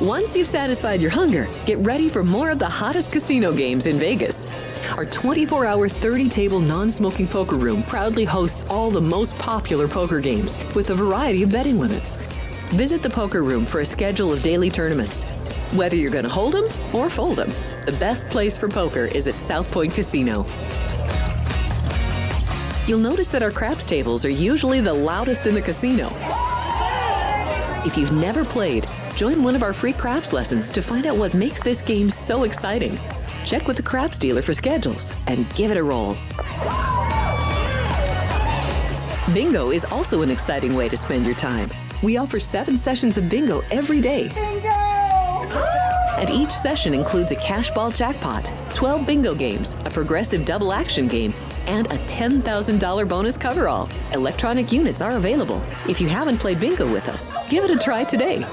Once you've satisfied your hunger, get ready for more of the hottest casino games in Vegas. Our 24-hour, 30-table non-smoking poker room proudly hosts all the most popular poker games with a variety of betting limits. Visit the poker room for a schedule of daily tournaments. Whether you're going to hold 'em or fold 'em, the best place for poker is at South Point Casino. You'll notice that our craps tables are usually the loudest in the casino. If you've never played, join one of our free craps lessons to find out what makes this game so exciting. Check with the craps dealer for schedules and give it a roll. Bingo is also an exciting way to spend your time. We offer 7 sessions of bingo every day. Bingo! And each session includes a cash ball jackpot, 12 bingo games, a progressive double action game, and a $10,000 bonus coverall. Electronic units are available. If you haven't played bingo with us, give it a try today.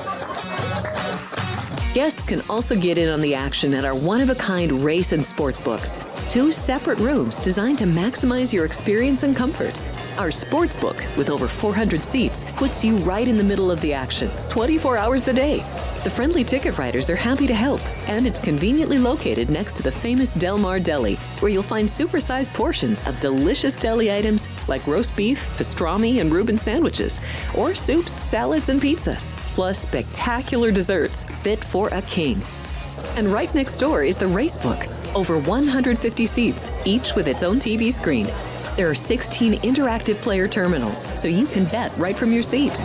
Guests can also get in on the action at our one-of-a-kind race and sports books. 2 separate rooms designed to maximize your experience and comfort. Our sports book, with over 400 seats, puts you right in the middle of the action, 24 hours a day. The friendly ticket writers are happy to help, and it's conveniently located next to the famous Del Mar Deli, where you'll find supersized portions of delicious deli items like roast beef, pastrami, and Reuben sandwiches, or soups, salads, and pizza. Plus spectacular desserts fit for a king. And right next door is the race book. Over 150 seats, each with its own TV screen. There are 16 interactive player terminals, so you can bet right from your seat.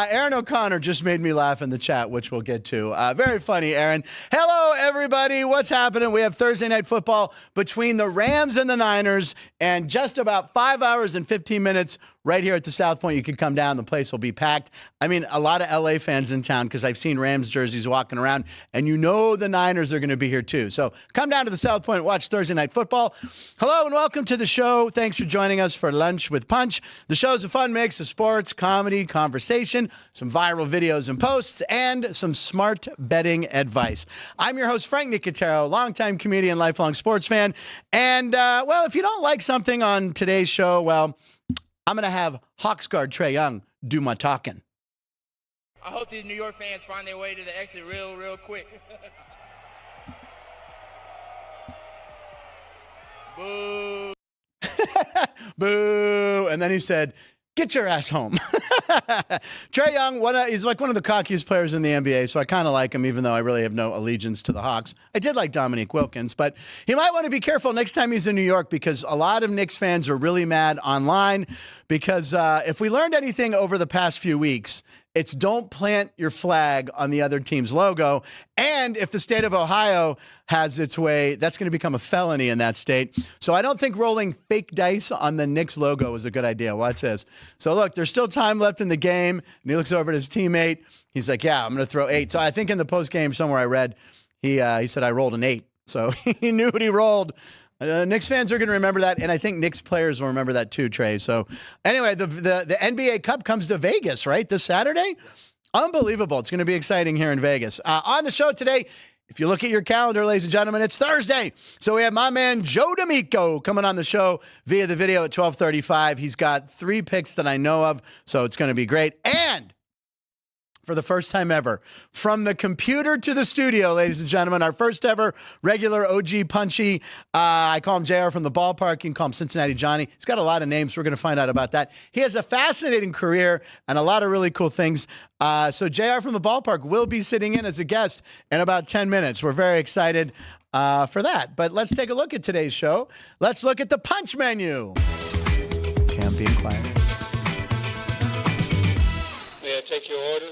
Aaron O'Connor just made me laugh in the chat, which we'll get to. Very funny, Aaron. Hello, everybody. What's happening? We have Thursday Night Football between the Rams and the Niners, and just about 5 hours and 15 minutes right here at the South Point. You can come down. The place will be packed. I mean, a lot of LA fans in town because I've seen Rams jerseys walking around, and you know the Niners are going to be here too. So come down to the South Point, watch Thursday Night Football. Hello and welcome to the show. Thanks for joining us for Lunch with Punch. The show's a fun mix of sports, comedy, conversation, some viral videos and posts, and some smart betting advice. I'm your host, Frank Nicotero, longtime comedian, lifelong sports fan. And, well, if you don't like something on today's show, well, I'm going to have Hawks guard Trae Young do my talking. I hope these New York fans find their way to the exit real quick. Boo. Boo. And then he said, get your ass home. Trae Young, he's like one of the cockiest players in the NBA, so I kind of like him, even though I really have no allegiance to the Hawks. I did like Dominique Wilkins, but he might want to be careful next time he's in New York because a lot of Knicks fans are really mad online because if we learned anything over the past few weeks, it's don't plant your flag on the other team's logo. And if the state of Ohio has its way, that's going to become a felony in that state. So I don't think rolling fake dice on the Knicks logo is a good idea. Watch this. So look, there's still time left in the game. And he looks over at his teammate. He's like, yeah, I'm going to throw 8. So I think in the post game somewhere I read, he said I rolled an 8. So he knew what he rolled. Knicks fans are going to remember that, and I think Knicks players will remember that too, Trey. So anyway, the NBA Cup comes to Vegas, right, this Saturday? Unbelievable. It's going to be exciting here in Vegas. On the show today, if you look at your calendar, ladies and gentlemen, it's Thursday. So we have my man Joe D'Amico coming on the show via the video at 12:35. He's got 3 picks that I know of, so it's going to be great. And for the first time ever, from the computer to the studio, ladies and gentlemen, our first ever regular OG Punchie. I call him JR from the ballpark. You can call him Cincinnati Johnny. He's got a lot of names. We're going to find out about that. He has a fascinating career and a lot of really cool things. So JR from the ballpark will be sitting in as a guest in about 10 minutes. We're very excited for that. But let's take a look at today's show. Let's look at the punch menu. Okay, I'm being quiet. May I take your order?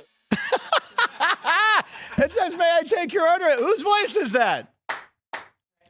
It says, may I take your order? Whose voice is that?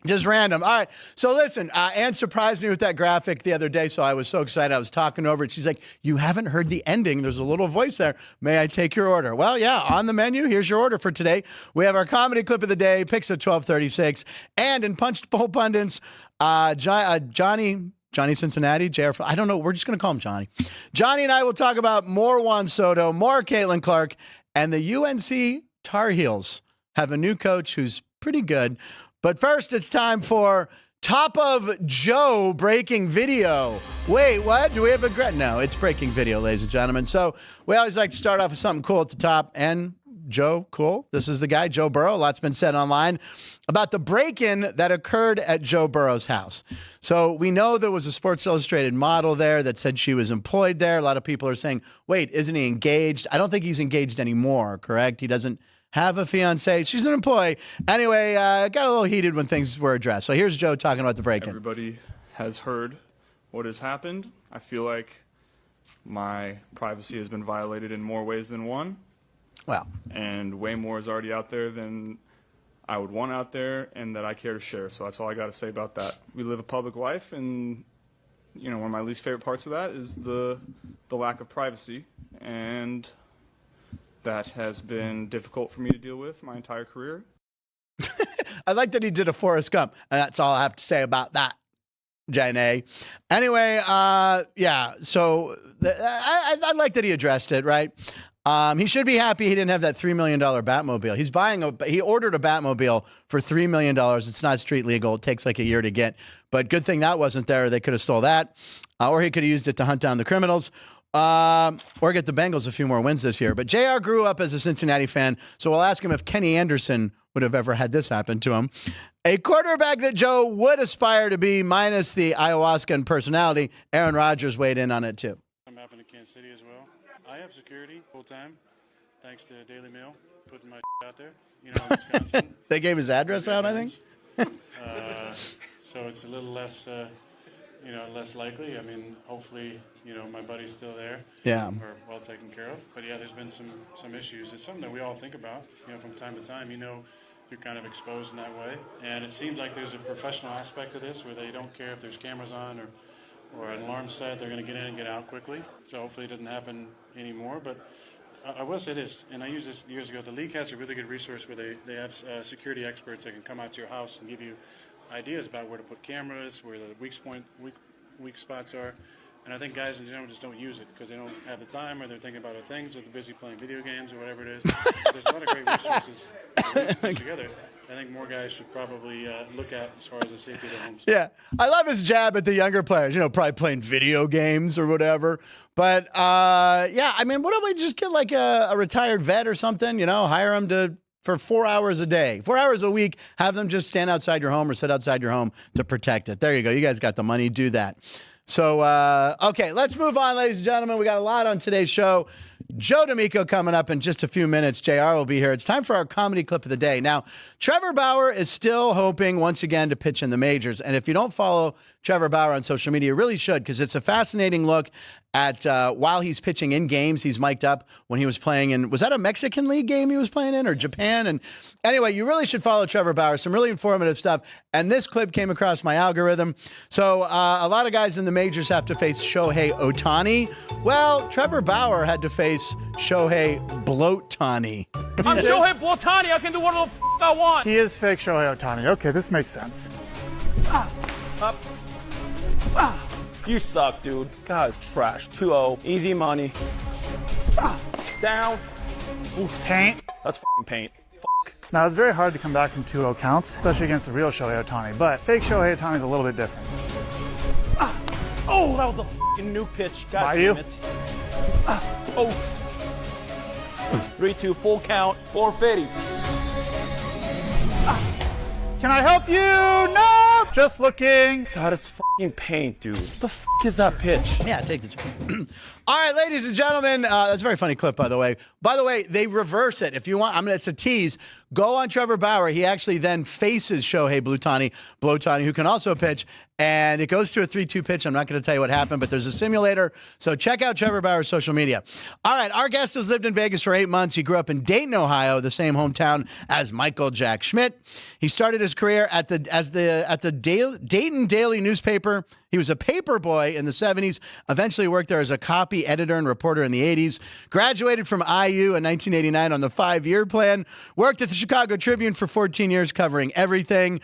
Just random. All right. So listen, Ann surprised me with that graphic the other day, so I was so excited. I was talking over it. She's like, you haven't heard the ending. There's a little voice there. May I take your order? Well, yeah, on the menu, here's your order for today. We have our comedy clip of the day, picks at 12:36, and in Punch Bowl Pundits, Johnny Cincinnati, JR, I don't know. We're just going to call him Johnny. Johnny and I will talk about more Juan Soto, more Caitlin Clark, and the UNC Tar Heels have a new coach who's pretty good. But first, it's time for Top of Joe breaking video. Wait, what? Do we have a No, it's breaking video, ladies and gentlemen. So we always like to start off with something cool at the top. And Joe, cool. This is the guy, Joe Burrow. A lot's been said online about the break-in that occurred at Joe Burrow's house. So we know there was a Sports Illustrated model there that said she was employed there. A lot of people are saying, wait, isn't he engaged? I don't think he's engaged anymore, correct? He doesn't have a fiance. She's an employee. Anyway, got a little heated when things were addressed. So here's Joe talking about the break-in. Everybody has heard what has happened. I feel like my privacy has been violated in more ways than one. Well, and way more is already out there than I would want out there and that I care to share. So that's all I got to say about that. We live a public life, and one of my least favorite parts of that is the lack of privacy, and that has been difficult for me to deal with my entire career. I like that he did a Forrest Gump, and that's all I have to say about that, Jane. Anyway, yeah, so I like that he addressed it, right? He should be happy he didn't have that $3 million Batmobile. He ordered a Batmobile for $3 million. It's not street legal. It takes like a year to get. But good thing that wasn't there. They could have stole that. Or he could have used it to hunt down the criminals. Or get the Bengals a few more wins this year. But JR grew up as a Cincinnati fan, so we'll ask him if Kenny Anderson would have ever had this happen to him. A quarterback that Joe would aspire to be, minus the ayahuasca and personality. Aaron Rodgers weighed in on it too. I'm up in Kansas City as well. I have security full time, thanks to Daily Mail putting my out there. In Wisconsin. They gave his address out, I think. So it's a little less, less likely. I mean, hopefully, my buddy's still there. Yeah. Or well taken care of. But yeah, there's been some issues. It's something that we all think about, from time to time. You're kind of exposed in that way. And it seems like there's a professional aspect to this where they don't care if there's cameras on or an alarm set. They're going to get in and get out quickly. So hopefully it doesn't happen anymore. But I will say this, and I used this years ago. The league has a really good resource where they have security experts that can come out to your house and give you ideas about where to put cameras, where the weak spots are. And I think guys in general just don't use it because they don't have the time, or they're thinking about other things, or they're busy playing video games or whatever it is. There's a lot of great resources that put together. I think more guys should probably look at as far as the safety of their homes. Yeah. I love his jab at the younger players, probably playing video games or whatever. But, yeah, I mean, what if we just get like a retired vet or something, hire him for 4 hours a day, 4 hours a week, have them just stand outside your home or sit outside your home to protect it. There you go. You guys got the money. Do that. So, okay, let's move on, ladies and gentlemen. We got a lot on today's show. Joe D'Amico coming up in just a few minutes. JR will be here. It's time for our comedy clip of the day. Now, Trevor Bauer is still hoping once again to pitch in the majors. And if you don't follow Trevor Bauer on social media, you really should, because it's a fascinating look at while he's pitching in games. He's mic'd up when he was playing in, was that a Mexican League game he was playing in, or Japan? And anyway, you really should follow Trevor Bauer. Some really informative stuff. And this clip came across my algorithm. So a lot of guys in the majors have to face Shohei Ohtani. Well, Trevor Bauer had to face Shohei Bloatani. I'm Shohei Bloatani. I can do whatever the f*** I want. He is fake Shohei Ohtani. Okay, this makes sense. Up. You suck, dude. Guy's trash. 2-0. Easy money. Down. Oof. Paint. That's f***ing paint. Fuck. Now, it's very hard to come back from 2-0 counts, especially against the real Shohei Ohtani, but fake Shohei Ohtani is a little bit different. Oh, that was a f***ing new pitch. God By damn you? it. Oh. 3-2, full count, 450. Can I help you? No! Just looking. God, it's f***ing paint, dude. What the f*** is that pitch? Yeah, take the All right, ladies and gentlemen, that's a very funny clip, by the way. By the way, they reverse it. If you want, it's a tease. Go on Trevor Bauer. He actually then faces Shohei Bloatani, who can also pitch, and it goes to a 3-2 pitch. I'm not going to tell you what happened, but there's a simulator. So check out Trevor Bauer's social media. All right, our guest has lived in Vegas for 8 months. He grew up in Dayton, Ohio, the same hometown as Michael Jack Schmidt. He started his career at the Dayton Daily newspaper. He was a paper boy in the 70s, eventually worked there as a copy editor and reporter in the 80s, graduated from IU in 1989 on the 5-year plan, worked at the Chicago Tribune for 14 years covering everything.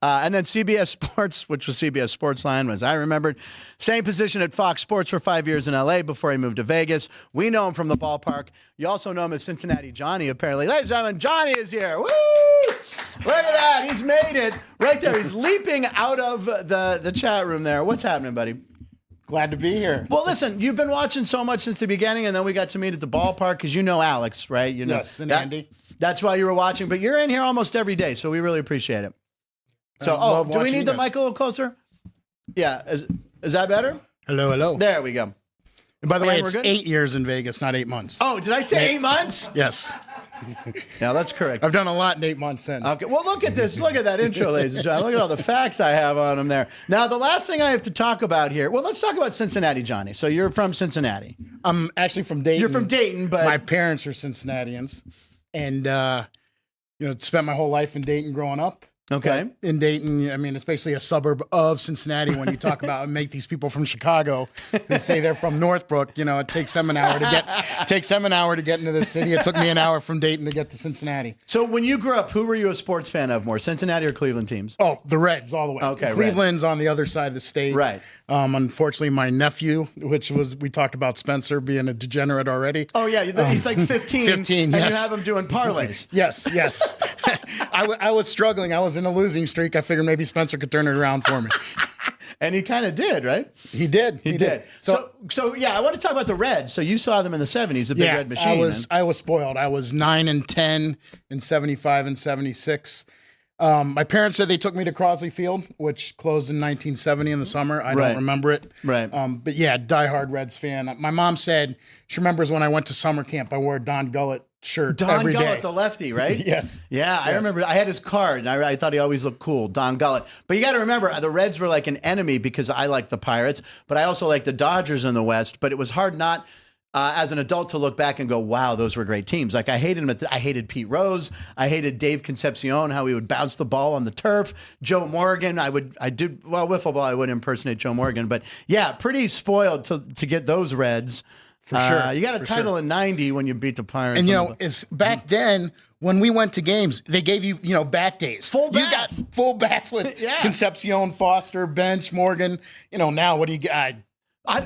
And then CBS Sports, which was CBS Sportsline, as I remembered. Same position at Fox Sports for 5 years in L.A. before he moved to Vegas. We know him from the ballpark. You also know him as Cincinnati Johnny, apparently. Ladies and gentlemen, Johnny is here. Woo! Look at that. He's made it right there. He's leaping out of the chat room there. What's happening, buddy? Glad to be here. Well, listen, you've been watching so much since the beginning, and then we got to meet at the ballpark because you know Alex, right? You know, yes, and Andy. That's why you were watching, but you're in here almost every day, so we really appreciate it. So, do we need the mic a little closer? Yeah. Is that better? Hello, hello. There we go. And by the way, it's 8 years in Vegas, not 8 months. Oh, did I say 8 months? Yes. Yeah, that's correct. I've done a lot in 8 months since. Okay, well, look at this. Look at that intro, ladies and gentlemen. Look at all the facts I have on them there. Now, the last thing I have to talk about here, well, let's talk about Cincinnati, Johnny. So you're from Cincinnati. I'm actually from Dayton. You're from Dayton, but my parents are Cincinnatians, and spent my whole life in Dayton growing up. Okay. But in Dayton, I mean, it's basically a suburb of Cincinnati. When you talk about make these people from Chicago and say they're from Northbrook, it takes them an hour to get into the city. It took me an hour from Dayton to get to Cincinnati. So when you grew up, who were you a sports fan of more, Cincinnati or Cleveland teams? Oh, the Reds all the way. Okay, Cleveland's on the other side of the state. Right. Unfortunately, my nephew, we talked about Spencer being a degenerate already. Oh, yeah. He's like 15. 15, and yes. you have him doing parlays. Yes. I was struggling. I was in a losing streak. I figured maybe Spencer could turn it around for me. And he kind of did, right? He did. He did. So yeah, I want to talk about the Reds. So you saw them in the 70s, the big red machine. I was spoiled. I was 9 and 10 in 75 and 76. My parents said they took me to Crosley Field, which closed in 1970 in the summer. I don't remember it. Right. But yeah, diehard Reds fan. My mom said she remembers when I went to summer camp, I wore a Don Gullett shirt every day. Don Gullett, the lefty, right? Yes. Yeah, I remember. I had his card, and I thought he always looked cool, Don Gullett. But you got to remember, the Reds were like an enemy because I liked the Pirates, but I also liked the Dodgers in the West. But it was hard not, as an adult, to look back and go, wow, those were great teams. Like, I hated him. I hated Pete Rose. I hated Dave Concepcion, how he would bounce the ball on the turf. Joe Morgan, wiffle ball, I would impersonate Joe Morgan. But yeah, pretty spoiled to get those Reds. For sure. You got a title in 90 when you beat the Pirates. And, it's back then when we went to games, they gave you, bat days. Full bats. You got full bats with Concepcion, Foster, Bench, Morgan. Now, what do you got?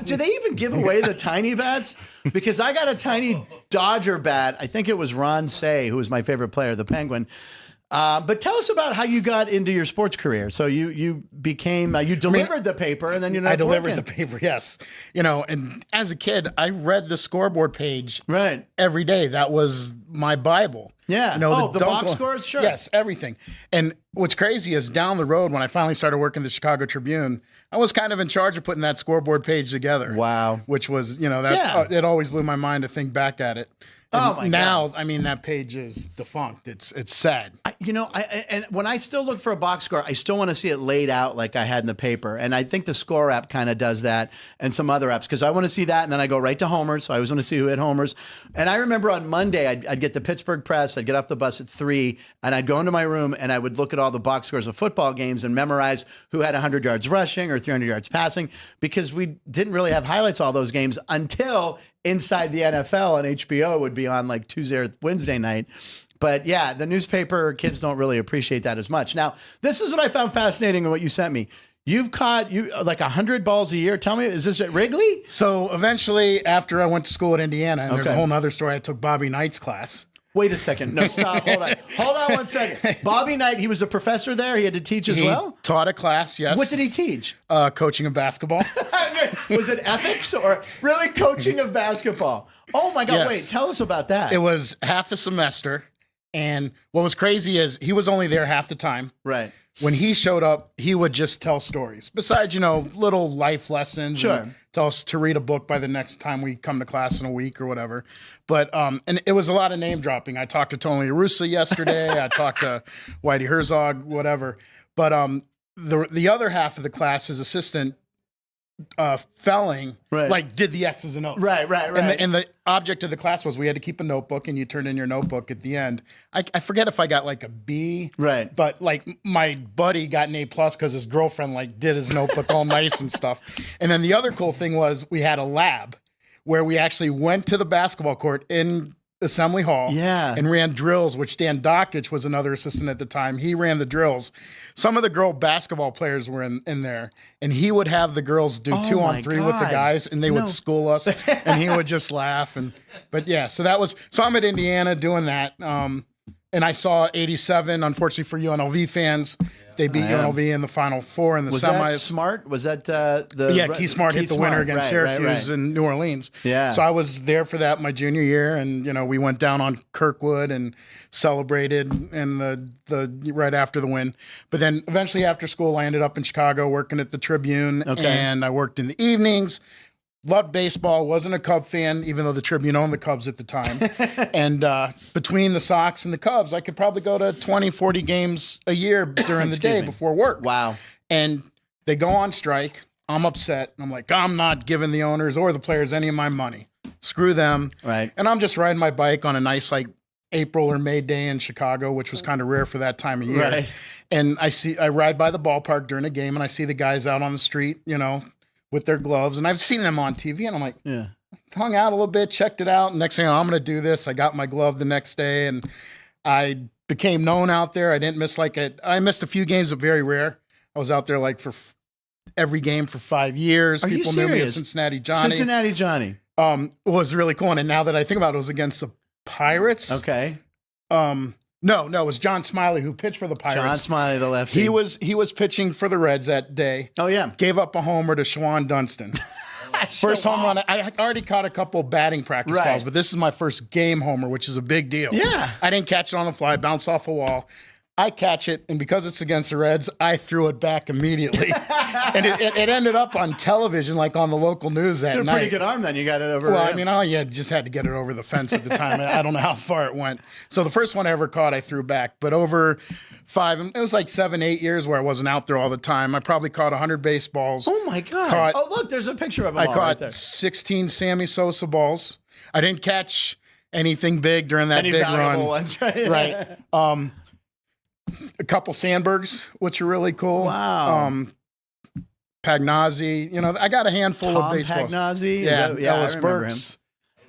Do they even give away the tiny bats? Because I got a tiny Dodger bat. I think it was Ron Say, who was my favorite player, the Penguin. But tell us about how you got into your sports career. So you became, you delivered the paper, and then I delivered the paper, yes. And as a kid, I read the scoreboard page every day. That was my Bible. Yeah. The box scores? Sure. Yes, everything. And what's crazy is down the road, when I finally started working at the Chicago Tribune, I was kind of in charge of putting that scoreboard page together. Wow. Which was, it always blew my mind to think back at it. And now, I mean, that page is defunct. It's sad. And when I still look for a box score, I still want to see it laid out like I had in the paper. And I think the Score app kind of does that, and some other apps, because I want to see that, and then I go right to homers. So I always want to see who hit homers. And I remember on Monday, I'd get the Pittsburgh Press. I'd get off the bus at 3, and I'd go into my room, and I would look at all the box scores of football games and memorize who had 100 yards rushing or 300 yards passing, because we didn't really have highlights all those games until Inside the NFL on HBO would be on like Tuesday or Wednesday night. But yeah, the newspaper kids don't really appreciate that as much. Now, this is what I found fascinating in what you sent me. You've caught like 100 balls a year. Tell me, is this at Wrigley? So eventually, after I went to school at Indiana, and there's a whole other story, I took Bobby Knight's class. Wait a second. No, stop. Hold on. Hold on one second. Bobby Knight, he was a professor there. He had to teach as well? He taught a class, yes. What did he teach? Coaching of basketball. Was it ethics or really coaching of basketball? Oh, my God. Yes. Wait, tell us about that. It was half a semester. And what was crazy is he was only there half the time. Right. When he showed up, he would just tell stories. Besides, little life lessons. Sure. Tell us to read a book by the next time we come to class in a week or whatever. But, and it was a lot of name dropping. I talked to Tony La Russa yesterday. I talked to Whitey Herzog, whatever. But the other half of the class, his assistant, Felling, did the X's and O's. Right. And the object of the class was we had to keep a notebook, and you turned in your notebook at the end. I forget if I got like a B. Right. But like my buddy got an A+ because his girlfriend did his notebook all nice and stuff. And then the other cool thing was we had a lab where we actually went to the basketball court in Assembly Hall Yeah. and ran drills, which Dan Dockich was another assistant at the time. He ran the drills. Some of the girl basketball players were in there, and he would have the girls do 2-on-3 with the guys, and they would school us, and he would just laugh. But so I'm at Indiana doing that. And I saw 87, unfortunately for UNLV fans. They beat UNLV in the Final Four in the semis. Was that Smart? Was that Keith Smart hit the winner against Syracuse in New Orleans. Yeah. So I was there for that my junior year, and we went down on Kirkwood and celebrated in the right after the win. But then eventually after school, I ended up in Chicago working at the Tribune, and I worked in the evenings. Loved baseball, wasn't a Cub fan, even though the Tribune owned the Cubs at the time. And between the Sox and the Cubs, I could probably go to 20, 40 games a year during the day before work. Wow. And they go on strike. I'm upset. I'm like, I'm not giving the owners or the players any of my money. Screw them. Right. And I'm just riding my bike on a nice, April or May day in Chicago, which was kind of rare for that time of year. Right. And I ride by the ballpark during a game, and I see the guys out on the street, with their gloves, and I've seen them on TV, and I'm like, hung out a little bit, checked it out, and next thing I'm going to do this. I got my glove the next day, and I became known out there. I didn't miss I missed a few games, but very rare. I was out there for every game for 5 years. Are People you knew me serious? as Cincinnati Johnny. Cincinnati Johnny. Was really cool, and now that I think about it, it was against the Pirates. Okay. No, it was John Smiley who pitched for the Pirates. John Smiley, the lefty. He was pitching for the Reds that day. Oh, yeah. Gave up a homer to Shawan Dunston. First home run. I already caught a couple batting practice balls, but this is my first game homer, which is a big deal. Yeah. I didn't catch it on the fly, bounced off a wall. I catch it, and because it's against the Reds, I threw it back immediately. And it ended up on television, on the local news that You had a night. pretty good arm then. You got it over. Well, just had to get it over the fence at the time. I don't know how far it went. So the first one I ever caught, I threw back. But over 5, it was 7, 8 years where I wasn't out there all the time. I probably caught 100 baseballs. Oh, my God. Look, there's a picture of him I all caught right there. 16 Sammy Sosa balls. I didn't catch anything big during that big valuable run. Ones, right? Right. A couple Sandbergs, which are really cool. Wow. Pagnazzi. I got a handful of baseballs. Pagnazzi? Yeah, Ellis I remember Burks. him.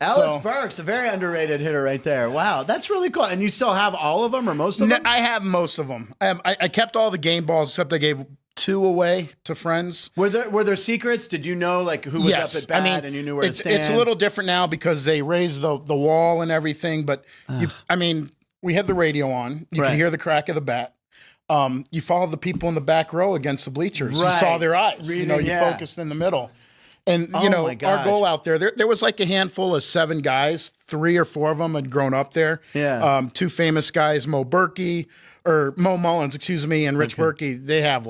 Ellis Burks, a very underrated hitter right there. Wow, that's really cool. And you still have all of them or most of them? I have most of them. I kept all the game balls except I gave 2 away to friends. Were there secrets? Did you know who was up at bat and you knew where to stand? It's a little different now because they raised the wall and everything. But we had the radio on. You could hear the crack of the bat. You followed the people in the back row against the bleachers. Right. You saw their eyes. Reading, you focused in the middle. And, my gosh. our goal out there was a handful of 7 guys. 3 or 4 of them had grown up there. Yeah. 2 famous guys, Mo Mullins, and Rich Berkey. They have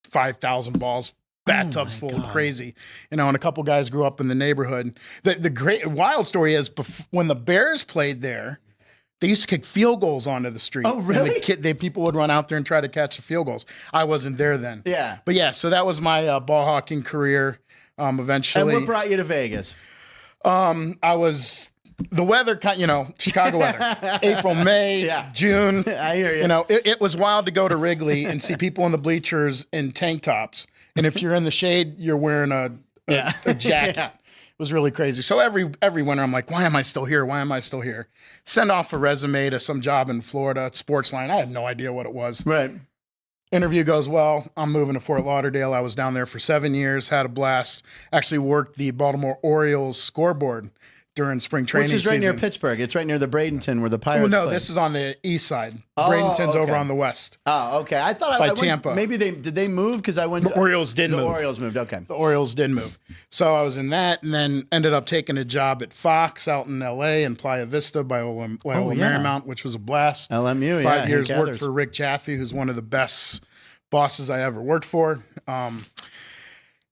5,000 balls, bathtubs full, crazy. And a couple guys grew up in the neighborhood. The great wild story is when the Bears played there, they used to kick field goals onto the street. Oh, really? And people would run out there and try to catch the field goals. I wasn't there then. Yeah. But so that was my ball hawking career. Eventually. And what brought you to Vegas? I was the weather, Chicago weather, April, May, June. I hear you. It was wild to go to Wrigley and see people in the bleachers in tank tops. And if you're in the shade, you're wearing a jacket. Yeah. It was really crazy. So every winter, I'm like, why am I still here? Why am I still here? Send off a resume to some job in Florida at Sportsline. I had no idea what it was. Right. Interview goes well. I'm moving to Fort Lauderdale. I was down there for 7 years, had a blast. Actually worked the Baltimore Orioles scoreboard during spring training season. Which is right near Pittsburgh. It's right near the Bradenton where the Pirates play. This is on the east side. Bradenton's over on the west. Oh, okay. I thought by Tampa. Maybe did they move? Because I went. The Orioles did move. The Orioles moved. Okay. The Orioles did move. So I was in that, and then ended up taking a job at Fox out in L.A. in Playa Vista by Loyola Marymount, which was a blast. LMU. 5 years worked for Rick Jaffe, who's one of the best bosses I ever worked for.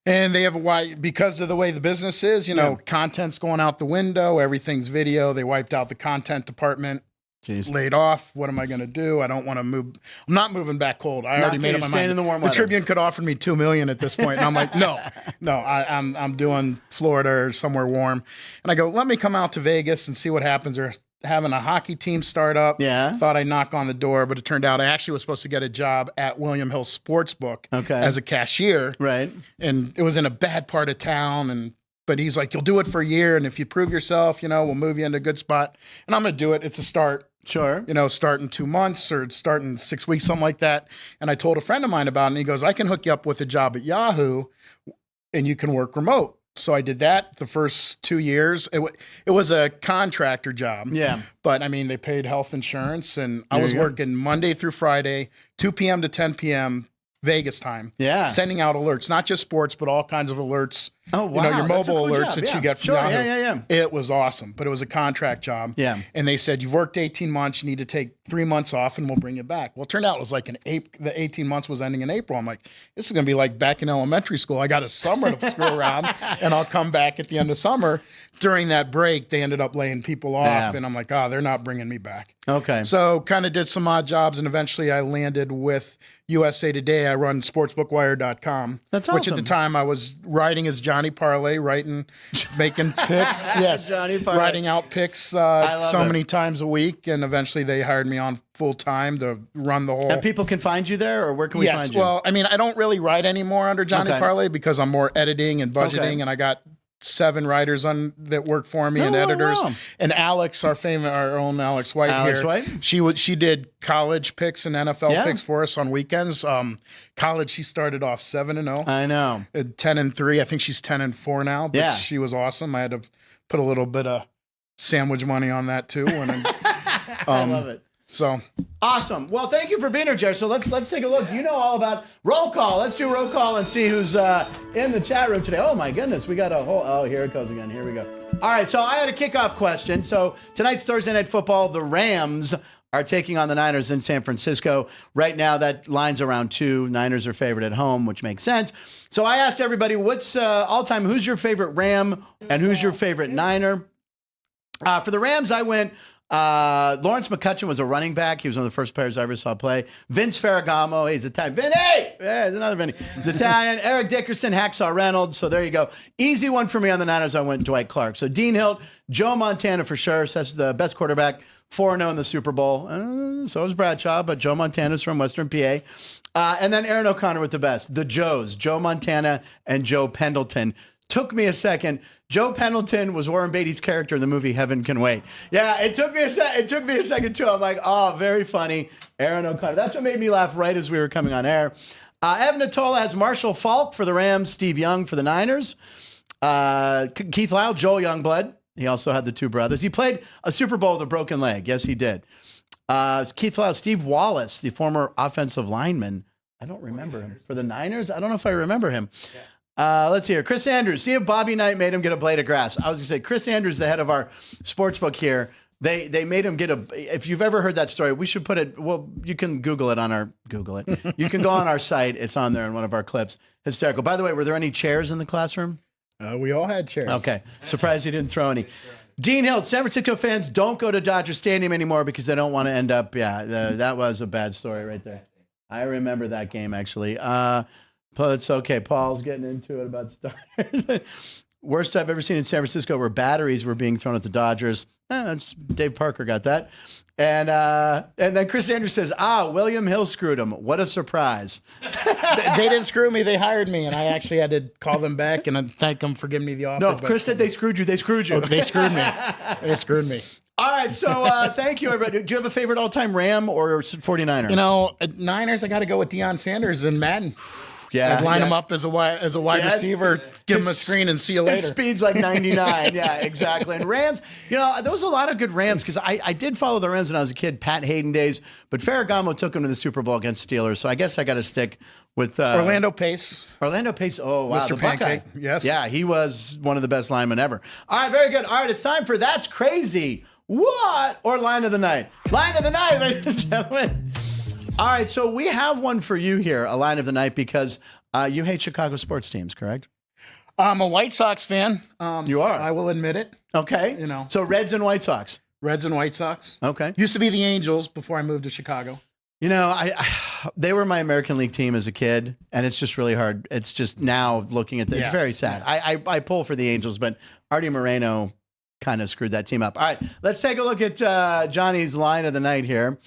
And they have because of the way the business is, content's going out the window, everything's video. They wiped out the content department. Jeez. Laid off. What am I going to do? I don't want to move. I'm not moving back cold. I already made up my mind. Staying in the warm weather. The Tribune could offer me $2 million at this point, and I'm like, no. I'm doing Florida or somewhere warm. And I go, let me come out to Vegas and see what happens. They're having a hockey team start up. Yeah. Thought I'd knock on the door, but it turned out I actually was supposed to get a job at William Hill Sportsbook as a cashier. Right. And it was in a bad part of town, but he's like, you'll do it for a year. And if you prove yourself, we'll move you into a good spot. And I'm going to do it. It's a start. Sure. Start in 2 months or start in 6 weeks, something like that. And I told a friend of mine about it, and he goes, I can hook you up with a job at Yahoo and you can work remote. So I did that the first 2 years. It was a contractor job. Yeah. But I mean, they paid health insurance, and I was working Monday through Friday, 2 p.m. to 10 p.m. Vegas time. Yeah. Sending out alerts, not just sports, but all kinds of alerts. Oh, wow. Your That's a mobile cool alerts job. that Yeah. you get from Sure. Yahoo. Yeah. It was awesome, but it was a contract job. Yeah. And they said, you've worked 18 months, you need to take 3 months off and we'll bring you back. Well, it turned out it was like the 18 months was ending in April. I'm like, this is going to be like back in elementary school. I got a summer to screw around and I'll come back at the end of summer. During that break, they ended up laying people off and I'm like, they're not bringing me back. Okay. So kind of did some odd jobs, and eventually I landed with USA Today. I run sportsbookwire.com. That's Which at awesome. the time I was writing as Johnny Parlay, making picks. Yes. Johnny Parlay. Writing out picks so many times a week, and eventually they hired me on full time to run the whole. And people can find you there, or where can we find you? Well, I mean, I don't really write anymore under Johnny Parlay because I'm more editing and budgeting, and I got 7 writers that work for me and editors. Wow. And Alex, our own Alex White Alex here. White? She did college picks and NFL picks for us on weekends. College, she started off 7-0. I know. 10-3. I think she's 10-4 now. But she was awesome. I had to put a little bit of sandwich money on that too. I love it. So awesome. Well, thank you for being here, Jerry. So let's take a look. You know all about roll call. Let's do roll call and see who's in the chat room today. Oh my goodness, we got a whole. Oh, here it goes again. Here we go. All right. So I had a kickoff question. So tonight's Thursday Night Football. The Rams are taking on the Niners in San Francisco. Right now, that line's around 2. Niners are favored at home, which makes sense. So I asked everybody, what's all-time? Who's your favorite Ram and who's your favorite Niner? For the Rams, I went. Lawrence McCutcheon was a running back. He was one of the first players I ever saw play. Vince Ferragamo, he's Italian. Vinny! Yeah, there's another Vinny. He's Italian. Eric Dickerson, Hacksaw Reynolds. So there you go. Easy one for me on the Niners. I went Dwight Clark. So Dean Hilt, Joe Montana for sure. So that's the best quarterback. 4-0 in the Super Bowl. So is Bradshaw, but Joe Montana's from Western PA. And then Aaron O'Connor with the best. The Joes, Joe Montana and Joe Pendleton. Took me a second. Joe Pendleton was Warren Beatty's character in the movie Heaven Can Wait. Yeah, it took me a second too. I'm like, oh, very funny. Aaron O'Connor. That's what made me laugh right as we were coming on air. Evan Atola has Marshall Faulk for the Rams, Steve Young for the Niners. Keith Lau, Joel Youngblood. He also had the 2 brothers. He played a Super Bowl with a broken leg. Yes, he did. Keith Lau, Steve Wallace, the former offensive lineman. I don't remember him. For the Niners? I don't know if I remember him. Yeah. Let's see here. Chris Andrews. See if Bobby Knight made him get a blade of grass. I was going to say, Chris Andrews, the head of our sports book here, they made him get if you've ever heard that story, we should put it, well, you can Google it. You can go on our site. It's on there in one of our clips. Hysterical. By the way, were there any chairs in the classroom? we all had chairs. Okay. Surprised you didn't throw any. Dean Hilt, San Francisco fans don't go to Dodger Stadium anymore because they don't want to end up, that was a bad story right there. I remember that game, actually. But it's okay. Paul's getting into it about starters. Worst I've ever seen in San Francisco where batteries were being thrown at the Dodgers. That's Dave Parker got that. And then Chris Andrews says, William Hill screwed him. What a surprise. They didn't screw me. They hired me, and I actually had to call them back and thank them for giving me the offer. No, Chris said they screwed you. They screwed you. Oh, they screwed me. They screwed me. All right, so thank you, everybody. Do you have a favorite all-time Ram or 49er? At Niners, I got to go with Deion Sanders and Madden. Yeah, I'd line him up as a wide receiver, give him a screen, and see you later. His speed's like 99. Yeah, exactly. And Rams, there was a lot of good Rams because I did follow the Rams when I was a kid, Pat Hayden days, but Ferragamo took him to the Super Bowl against Steelers, so I guess I got to stick with Orlando Pace. Orlando Pace, oh, wow. Mr. The Pancake, Buckeye. yes. Yeah, he was one of the best linemen ever. All right, very good. All right, it's time for That's Crazy. What? Or Line of the Night. Line of the Night, ladies and gentlemen. All right, so we have one for you here, a Line of the Night, because you hate Chicago sports teams, correct? I'm a White Sox fan. You are? I will admit it. Okay. So Reds and White Sox. Reds and White Sox. Okay. Used to be the Angels before I moved to Chicago. They were my American League team as a kid, and it's just really hard. It's just now looking at this, it's very sad. I pull for the Angels, but Artie Moreno kind of screwed that team up. All right, let's take a look at Johnny's Line of the Night here.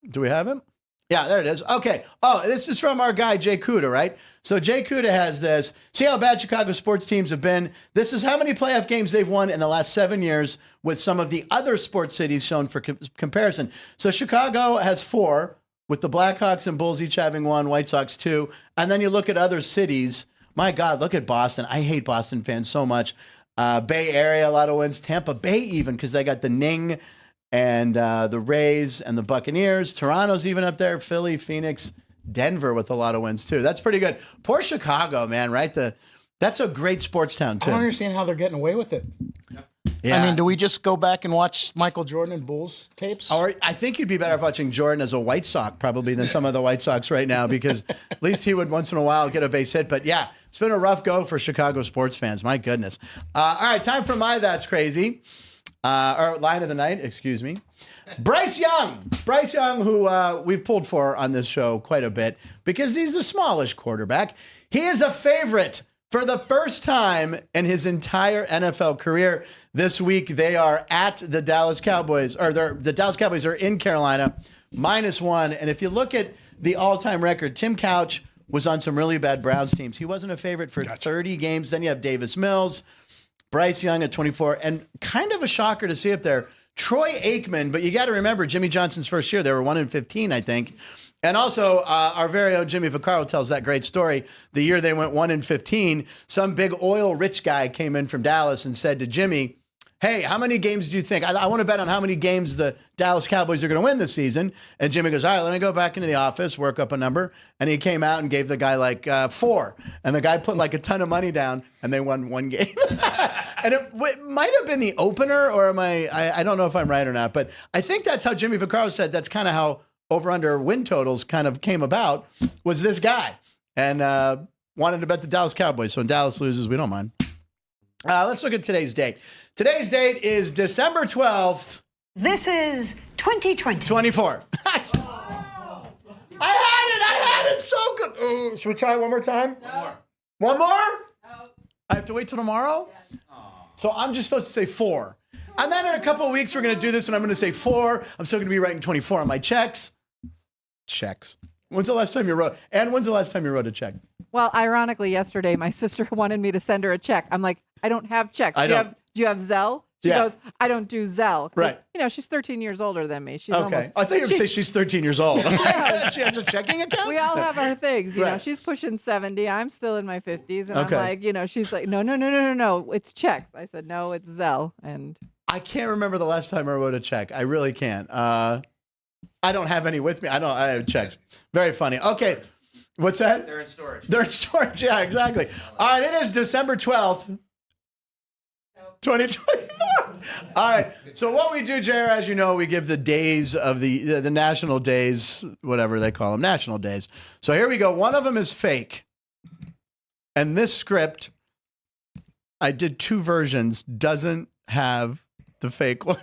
Do we have him? Yeah, there it is. Okay. Oh, this is from our guy, Jay Kuda, right? So Jay Kuda has this. See how bad Chicago sports teams have been? This is how many playoff games they've won in the last 7 years with some of the other sports cities shown for comparison. So Chicago has 4, with the Blackhawks and Bulls each having 1, White Sox 2. And then you look at other cities. My God, look at Boston. I hate Boston fans so much. Bay Area, a lot of wins. Tampa Bay even, because they got the Ning and the Rays and the Buccaneers. Toronto's even up there. Philly, Phoenix, Denver with a lot of wins too. That's pretty good. Poor Chicago, man, right? That's a great sports town too. I don't understand how they're getting away with it. Yeah. I mean, do we just go back and watch Michael Jordan and Bulls tapes? Or I think you'd be better off watching Jordan as a White Sox probably than some of the White Sox right now, because at least he would once in a while get a base hit. But yeah, it's been a rough go for Chicago sports fans. My goodness. All right, time for my That's Crazy. Or line of the night, excuse me. Bryce Young, who we've pulled for on this show quite a bit because he's a smallish quarterback. He is a favorite for the first time in his entire NFL career. This week, they are at the Dallas Cowboys, or the Dallas Cowboys are in Carolina, -1. And if you look at the all-time record, Tim Couch was on some really bad Browns teams. He wasn't a favorite for 30 games. Then you have Davis Mills, Bryce Young at 24, and kind of a shocker to see up there, Troy Aikman. But you got to remember Jimmy Johnson's first year, they were 1-15, I think. And also, our very own Jimmy Vaccaro tells that great story. The year they went 1-15, some big oil-rich guy came in from Dallas and said to Jimmy, hey, how many games do you think? I want to bet on how many games the Dallas Cowboys are going to win this season. And Jimmy goes, all right, let me go back into the office, work up a number. And he came out and gave the guy like 4. And the guy put like a ton of money down, and they won 1 game. And it might have been the opener, or I don't know if I'm right or not. But I think that's how Jimmy Vaccaro said that's kind of how over-under win totals kind of came about, was this guy. And wanted to bet the Dallas Cowboys. So when Dallas loses, we don't mind. Let's look at today's date. Today's date is December 12th. This is 2020. 24. I had it so good. Should we try it one more time? No. One more? No. I have to wait till tomorrow? Yes. So I'm just supposed to say 4. And then in a couple of weeks, we're going to do this, and I'm going to say 4. I'm still going to be writing 24 on my checks. Checks. When's the last time you wrote a check? Well, ironically, yesterday, my sister wanted me to send her a check. I'm like, I don't have checks. Do you have Zelle? She goes, I don't do Zelle. Right. You know, she's 13 years older than me. She's okay. Almost, I thought you were going to say she's 13 years old. She has a checking account? We all have our things. You know, she's pushing 70. I'm still in my 50s. And I'm like, you know, she's like, no. It's checks. I said, no, it's Zelle. And I can't remember the last time I wrote a check. I really can't. I don't have any with me. I have checks. Very funny. Okay. What's that? They're in storage. Yeah, exactly. All right. It is December 12th. 2024. All right. So what we do, JR, as you know, we give the days of the national days, whatever they call them, national days. So here we go. One of them is fake. And this script, I did 2 versions, doesn't have the fake one.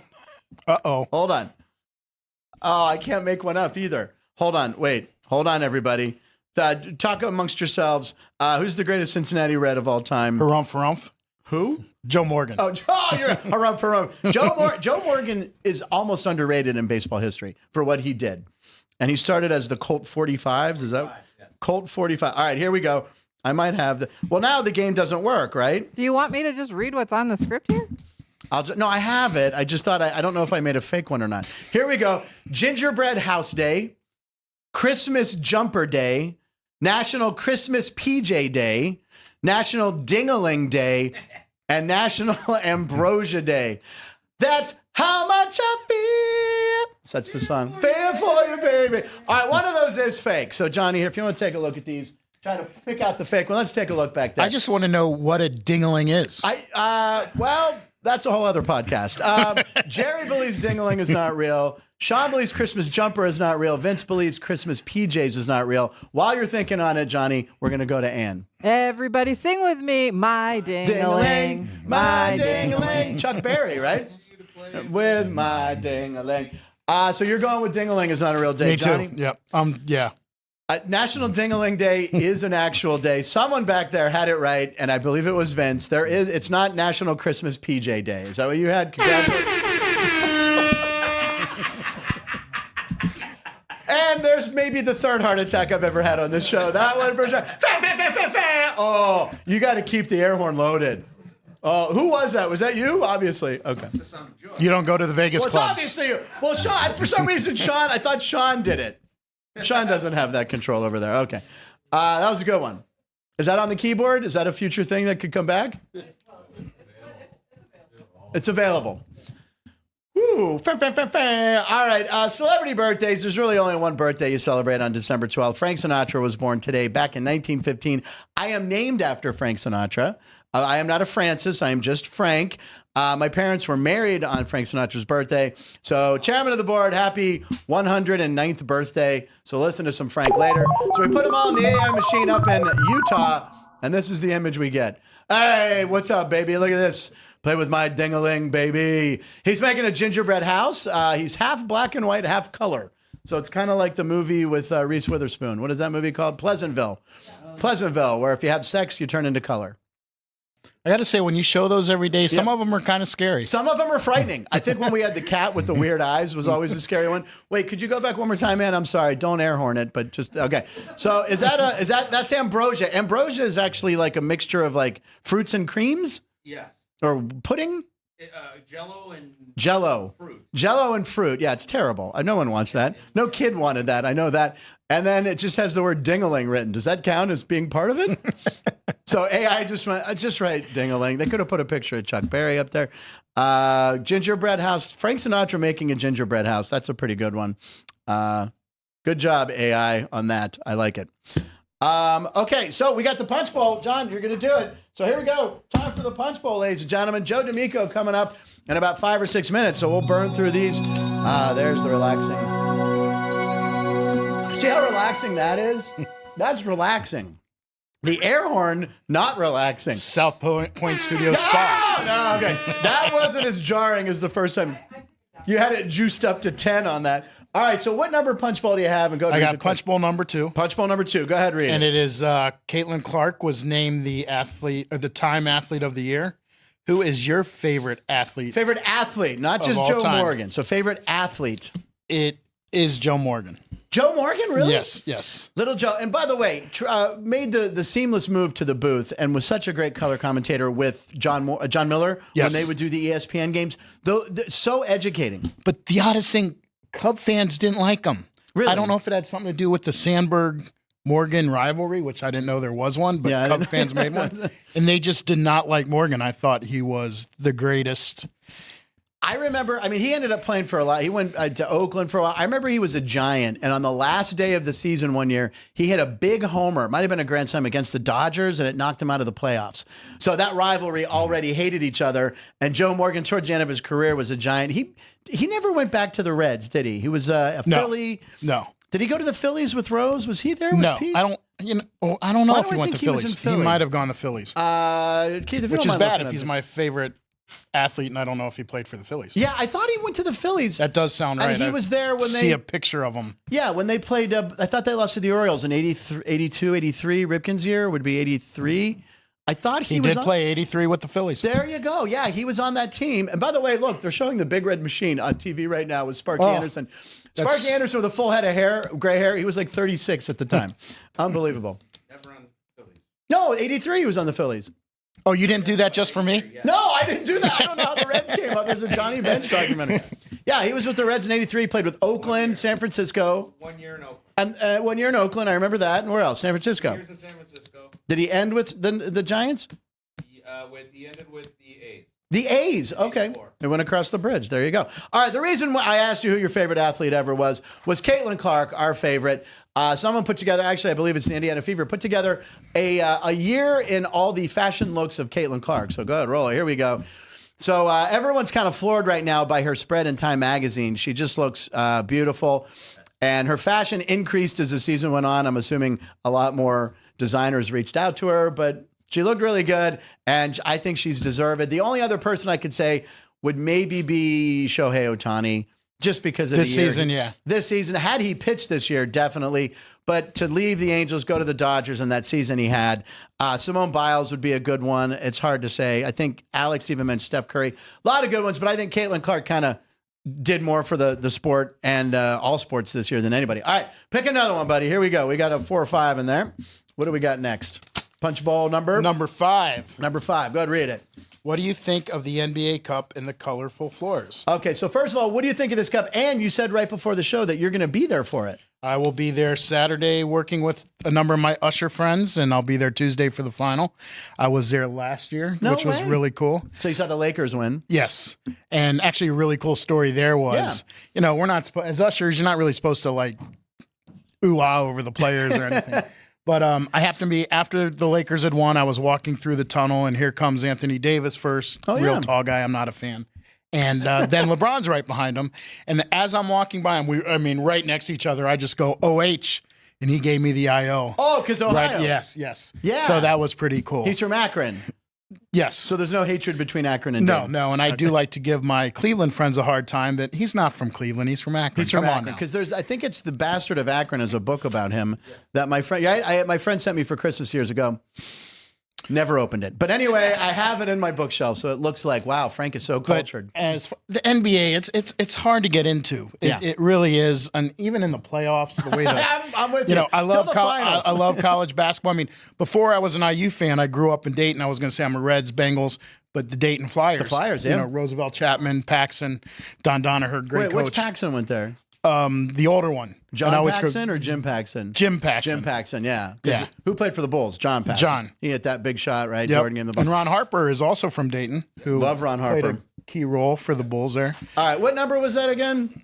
Uh-oh. Hold on. Oh, I can't make one up either. Hold on. Wait. Hold on, everybody. Talk amongst yourselves. Who's the greatest Cincinnati Red of all time? Harumph. Who? Joe Morgan. Oh, you're harumph. Joe Morgan is almost underrated in baseball history for what he did. And he started as the Colt 45s. Is that? Yes. Colt 45. All right, here we go. I might have well, now the game doesn't work, right? do you want me to just read what's on the script here? No, I have it. I just thought, I don't know if I made a fake one or not. Here we go. Gingerbread House Day, Christmas Jumper Day, National Christmas PJ Day, National Ding-a-ling Day, and National Ambrosia Day. That's how much I feel. So that's the song. Feel for you, baby. All right, one of those is fake. So, Johnny, if you want to take a look at these, try to pick out the fake one. Let's take a look back there. I just want to know what a ding-a-ling is. Well, that's a whole other podcast. Jerry believes ding-a-ling is not real. Sean believes Christmas Jumper is not real. Vince believes Christmas PJs is not real. While you're thinking on it, Johnny, we're going to go to Ann. Everybody sing with me. My ding-a-ling. My ding-a-ling. Chuck Berry, right? With my ding-a-ling. So you're going with ding-a-ling is not a real day, Me Johnny? too. Yep. Yeah. National Ding-a-ling Day is an actual day. Someone back there had it right, and I believe it was Vince. It's not National Christmas PJ Day. Is that what you had? And there's maybe the 3rd heart attack I've ever had on this show. That one for sure. Oh, you got to keep the air horn loaded. Who was that? Was that you? Obviously. Okay. You don't go to the Vegas Well, clubs. it's obviously you. Well, Sean, for some reason, I thought Sean did it. Sean doesn't have that control over there. Okay. That was a good one. Is that on the keyboard? Is that a future thing that could come back? It's available. Woo. All right. Celebrity birthdays. There's really only one birthday you celebrate on December 12th. Frank Sinatra was born today, back in 1915. I am named after Frank Sinatra. I am not a Francis. I am just Frank. My parents were married on Frank Sinatra's birthday. So, chairman of the board, happy 109th birthday. So, listen to some Frank later. So, we put him all in the AI machine up in Utah, and this is the image we get. Hey, what's up, baby? Look at this. Play with my ding-a-ling, baby. He's making a gingerbread house. He's half black and white, half color. So, it's kind of like the movie with Reese Witherspoon. What is that movie called? Pleasantville. Pleasantville, where if you have sex, you turn into color. I got to say, when you show those every day, some of them are kind of scary. Some of them are frightening. I think when we had the cat with the weird eyes was always a scary one. Wait, could you go back one more time, man? I'm sorry. Don't air horn it, but just, okay. So that's ambrosia. Ambrosia is actually like a mixture of like fruits and creams? Yes. Or pudding? Jello and fruit. Jello and fruit. Yeah, it's terrible. No one wants that. No kid wanted that. I know that. And then it just has the word ding-a-ling written. Does that count as being part of it? So AI just went, just write ding-a-ling. They could have put a picture of Chuck Berry up there. Gingerbread house. Frank Sinatra making a gingerbread house. That's a pretty good one. Good job, AI, on that. I like it. Okay, so we got the Punch Bowl. John, you're going to do it. So here we go. Time for the Punch Bowl, ladies and gentlemen. Joe D'Amico coming up in about 5 or 6 minutes, so we'll burn through these. There's the relaxing. See how relaxing that is? That's relaxing. The air horn, not relaxing. South Point Studio Spa. No, okay. That wasn't as jarring as the first time. You had it juiced up to 10 on that. All right, so what number Punch Bowl do you have? And go. I got Punch Bowl number 2. Punch Bowl number 2. Go ahead, read and it. it is Caitlin Clark was named the Time Athlete of the Year. Who is your favorite athlete? Favorite athlete, not just Joe Morgan. So favorite athlete. It is Joe Morgan. Joe Morgan, really? Yes. Little Joe. And by the way, made the seamless move to the booth and was such a great color commentator with John Miller when they would do the ESPN games. Though so educating. But the oddest thing, Cub fans didn't like him. Really? I don't know if it had something to do with the Sandberg-Morgan rivalry, which I didn't know there was one, but Cub fans made one. And they just did not like Morgan. I thought he was the greatest. I remember, he ended up playing for a lot. He went to Oakland for a while. I remember he was a Giant, and on the last day of the season one year, he hit a big homer. It might have been a grand slam against the Dodgers, and it knocked him out of the playoffs. So that rivalry already hated each other, and Joe Morgan, towards the end of his career, was a Giant. He never went back to the Reds, did he? He was a Philly. No. Did he go to the Phillies with Rose? Was he there with Pete? I don't know if he went to Phillies. He might have gone to Phillies. Which is bad if he's my favorite athlete, and I don't know if he played for the Phillies. Yeah, I thought he went to the Phillies. That does sound right. And he was there when see a picture of him. Yeah, when they played, I thought they lost to the Orioles in 82, 83. Ripken's year would be 83. I thought he was did play 83 with the Phillies. There you go. Yeah, he was on that team. And by the way, look, they're showing the Big Red Machine on TV right now with Sparky Anderson. Sparky Anderson with a full head of hair, gray hair. He was like 36 at the time. Unbelievable. Never on the Phillies. No, 83 he was on the Phillies. Oh, you didn't do that just for me? No, I didn't do that. I don't know how the Reds came up. There's a Johnny Bench documentary. Yeah, he was with the Reds in 83. Played with Oakland, San Francisco. 1 year in Oakland. And 1 year in Oakland. I remember that. And where else? San Francisco. 2 years in San Francisco. Did he end with the Giants? He ended with the A's. The A's. Okay. They went across the bridge. There you go. All right. The reason why I asked you who your favorite athlete ever was Caitlin Clark, our favorite. Someone put together, actually, I believe it's the Indiana Fever, put together a year in all the fashion looks of Caitlin Clark. So go ahead, roll it. Here we go. So everyone's kind of floored right now by her spread in Time Magazine. She just looks beautiful. And her fashion increased as the season went on. I'm assuming a lot more designers reached out to her, but she looked really good, and I think she's deserved. The only other person I could say would maybe be Shohei Ohtani, just because of this season, yeah. This season, had he pitched this year, definitely. But to leave the Angels, go to the Dodgers, and that season he had. Simone Biles would be a good one. It's hard to say. I think Alex even mentioned Steph Curry. A lot of good ones, but I think Caitlin Clark kind of did more for the sport and all sports this year than anybody. All right, pick another one, buddy. Here we go. We got a 4 or 5 in there. What do we got next? Punch ball number? Number 5. Number 5. Go ahead, read it. What do you think of the NBA Cup and the colorful floors? Okay, so first of all, what do you think of this cup? And you said right before the show that you're going to be there for it. I will be there Saturday working with a number of my Usher friends, and I'll be there Tuesday for the final. I was there last year, which was really cool. So you saw the Lakers win? Yes. And actually a really cool story there was, we're not, as Ushers, you're not really supposed to like ooh-ah over the players or anything. But I happened to be, after the Lakers had won, I was walking through the tunnel, and here comes Anthony Davis first. Real tall guy. I'm not a fan. And then LeBron's right behind him. And as I'm walking by him, right next to each other, I just go, OH. And he gave me the IO. Oh, because Ohio. Right, yes. Yeah. So that was pretty cool. He's from Akron. Yes. So there's no hatred between Akron and Dayton. No. And I do like to give my Cleveland friends a hard time that he's not from Cleveland. He's from Akron. He's from Akron. Because I think it's The Bastard of Akron is a book about him that my friend, my friend sent me for Christmas years ago. Never opened it. But anyway, I have it in my bookshelf, so it looks like, wow, Frank is so cultured. But as for the NBA, it's hard to get into. It really is. And even in the playoffs, the way that I'm with you. I love college basketball. I mean, before I was an IU fan, I grew up in Dayton. I was going to say I'm a Reds, Bengals, but the Dayton Flyers. The Flyers, yeah. Roosevelt, Chapman, Paxson, Don Donaher, great coach. Which Paxson went there? The older one. John Paxson or Jim Paxson? Jim Paxson. Jim Paxson, yeah. Who played for the Bulls? John Paxson. John. He hit that big shot, right? Yep. Jordan gave him the ball. And Ron Harper is also from Dayton. Who Love Ron Harper. Played a key role for the Bulls there. All right, what number was that again?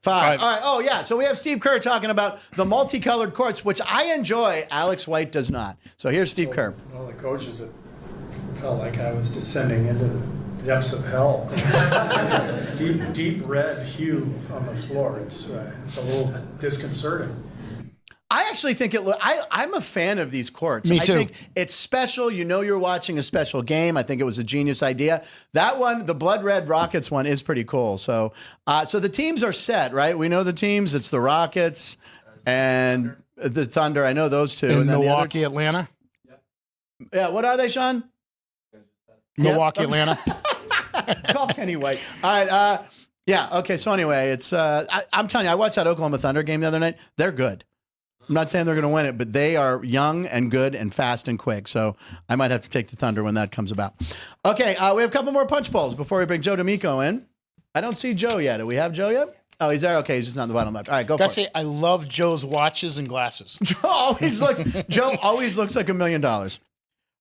5. All right. Oh, yeah. So we have Steve Kerr talking about the multicolored courts, which I enjoy. Alex White does not. So here's Steve Kerr. Well, the coaches that felt like I was descending into the depths of hell. deep red hue on the floor. It's a little disconcerting. I actually think I'm a fan of these courts. Me too. I think it's special. You're watching a special game. I think it was a genius idea. That one, the Blood Red Rockets one, is pretty cool. So the teams are set, right? We know the teams. It's the Rockets and the Thunder. I know those two. And Milwaukee, Atlanta. Yeah, what are they, Sean? Milwaukee, Atlanta. Call Kenny White. All right. Yeah. Okay. So anyway, it's I'm telling you, I watched that Oklahoma Thunder game the other night. They're good. I'm not saying they're going to win it, but they are young and good and fast and quick. So I might have to take the Thunder when that comes about. Okay. We have a couple more punch bowls before we bring Joe D'Amico in. I don't see Joe yet. Do we have Joe yet? Oh, he's there. Okay. He's just not in the bottom left. All right. Go for it. I love Joe's watches and glasses. Joe always looks like $1 million.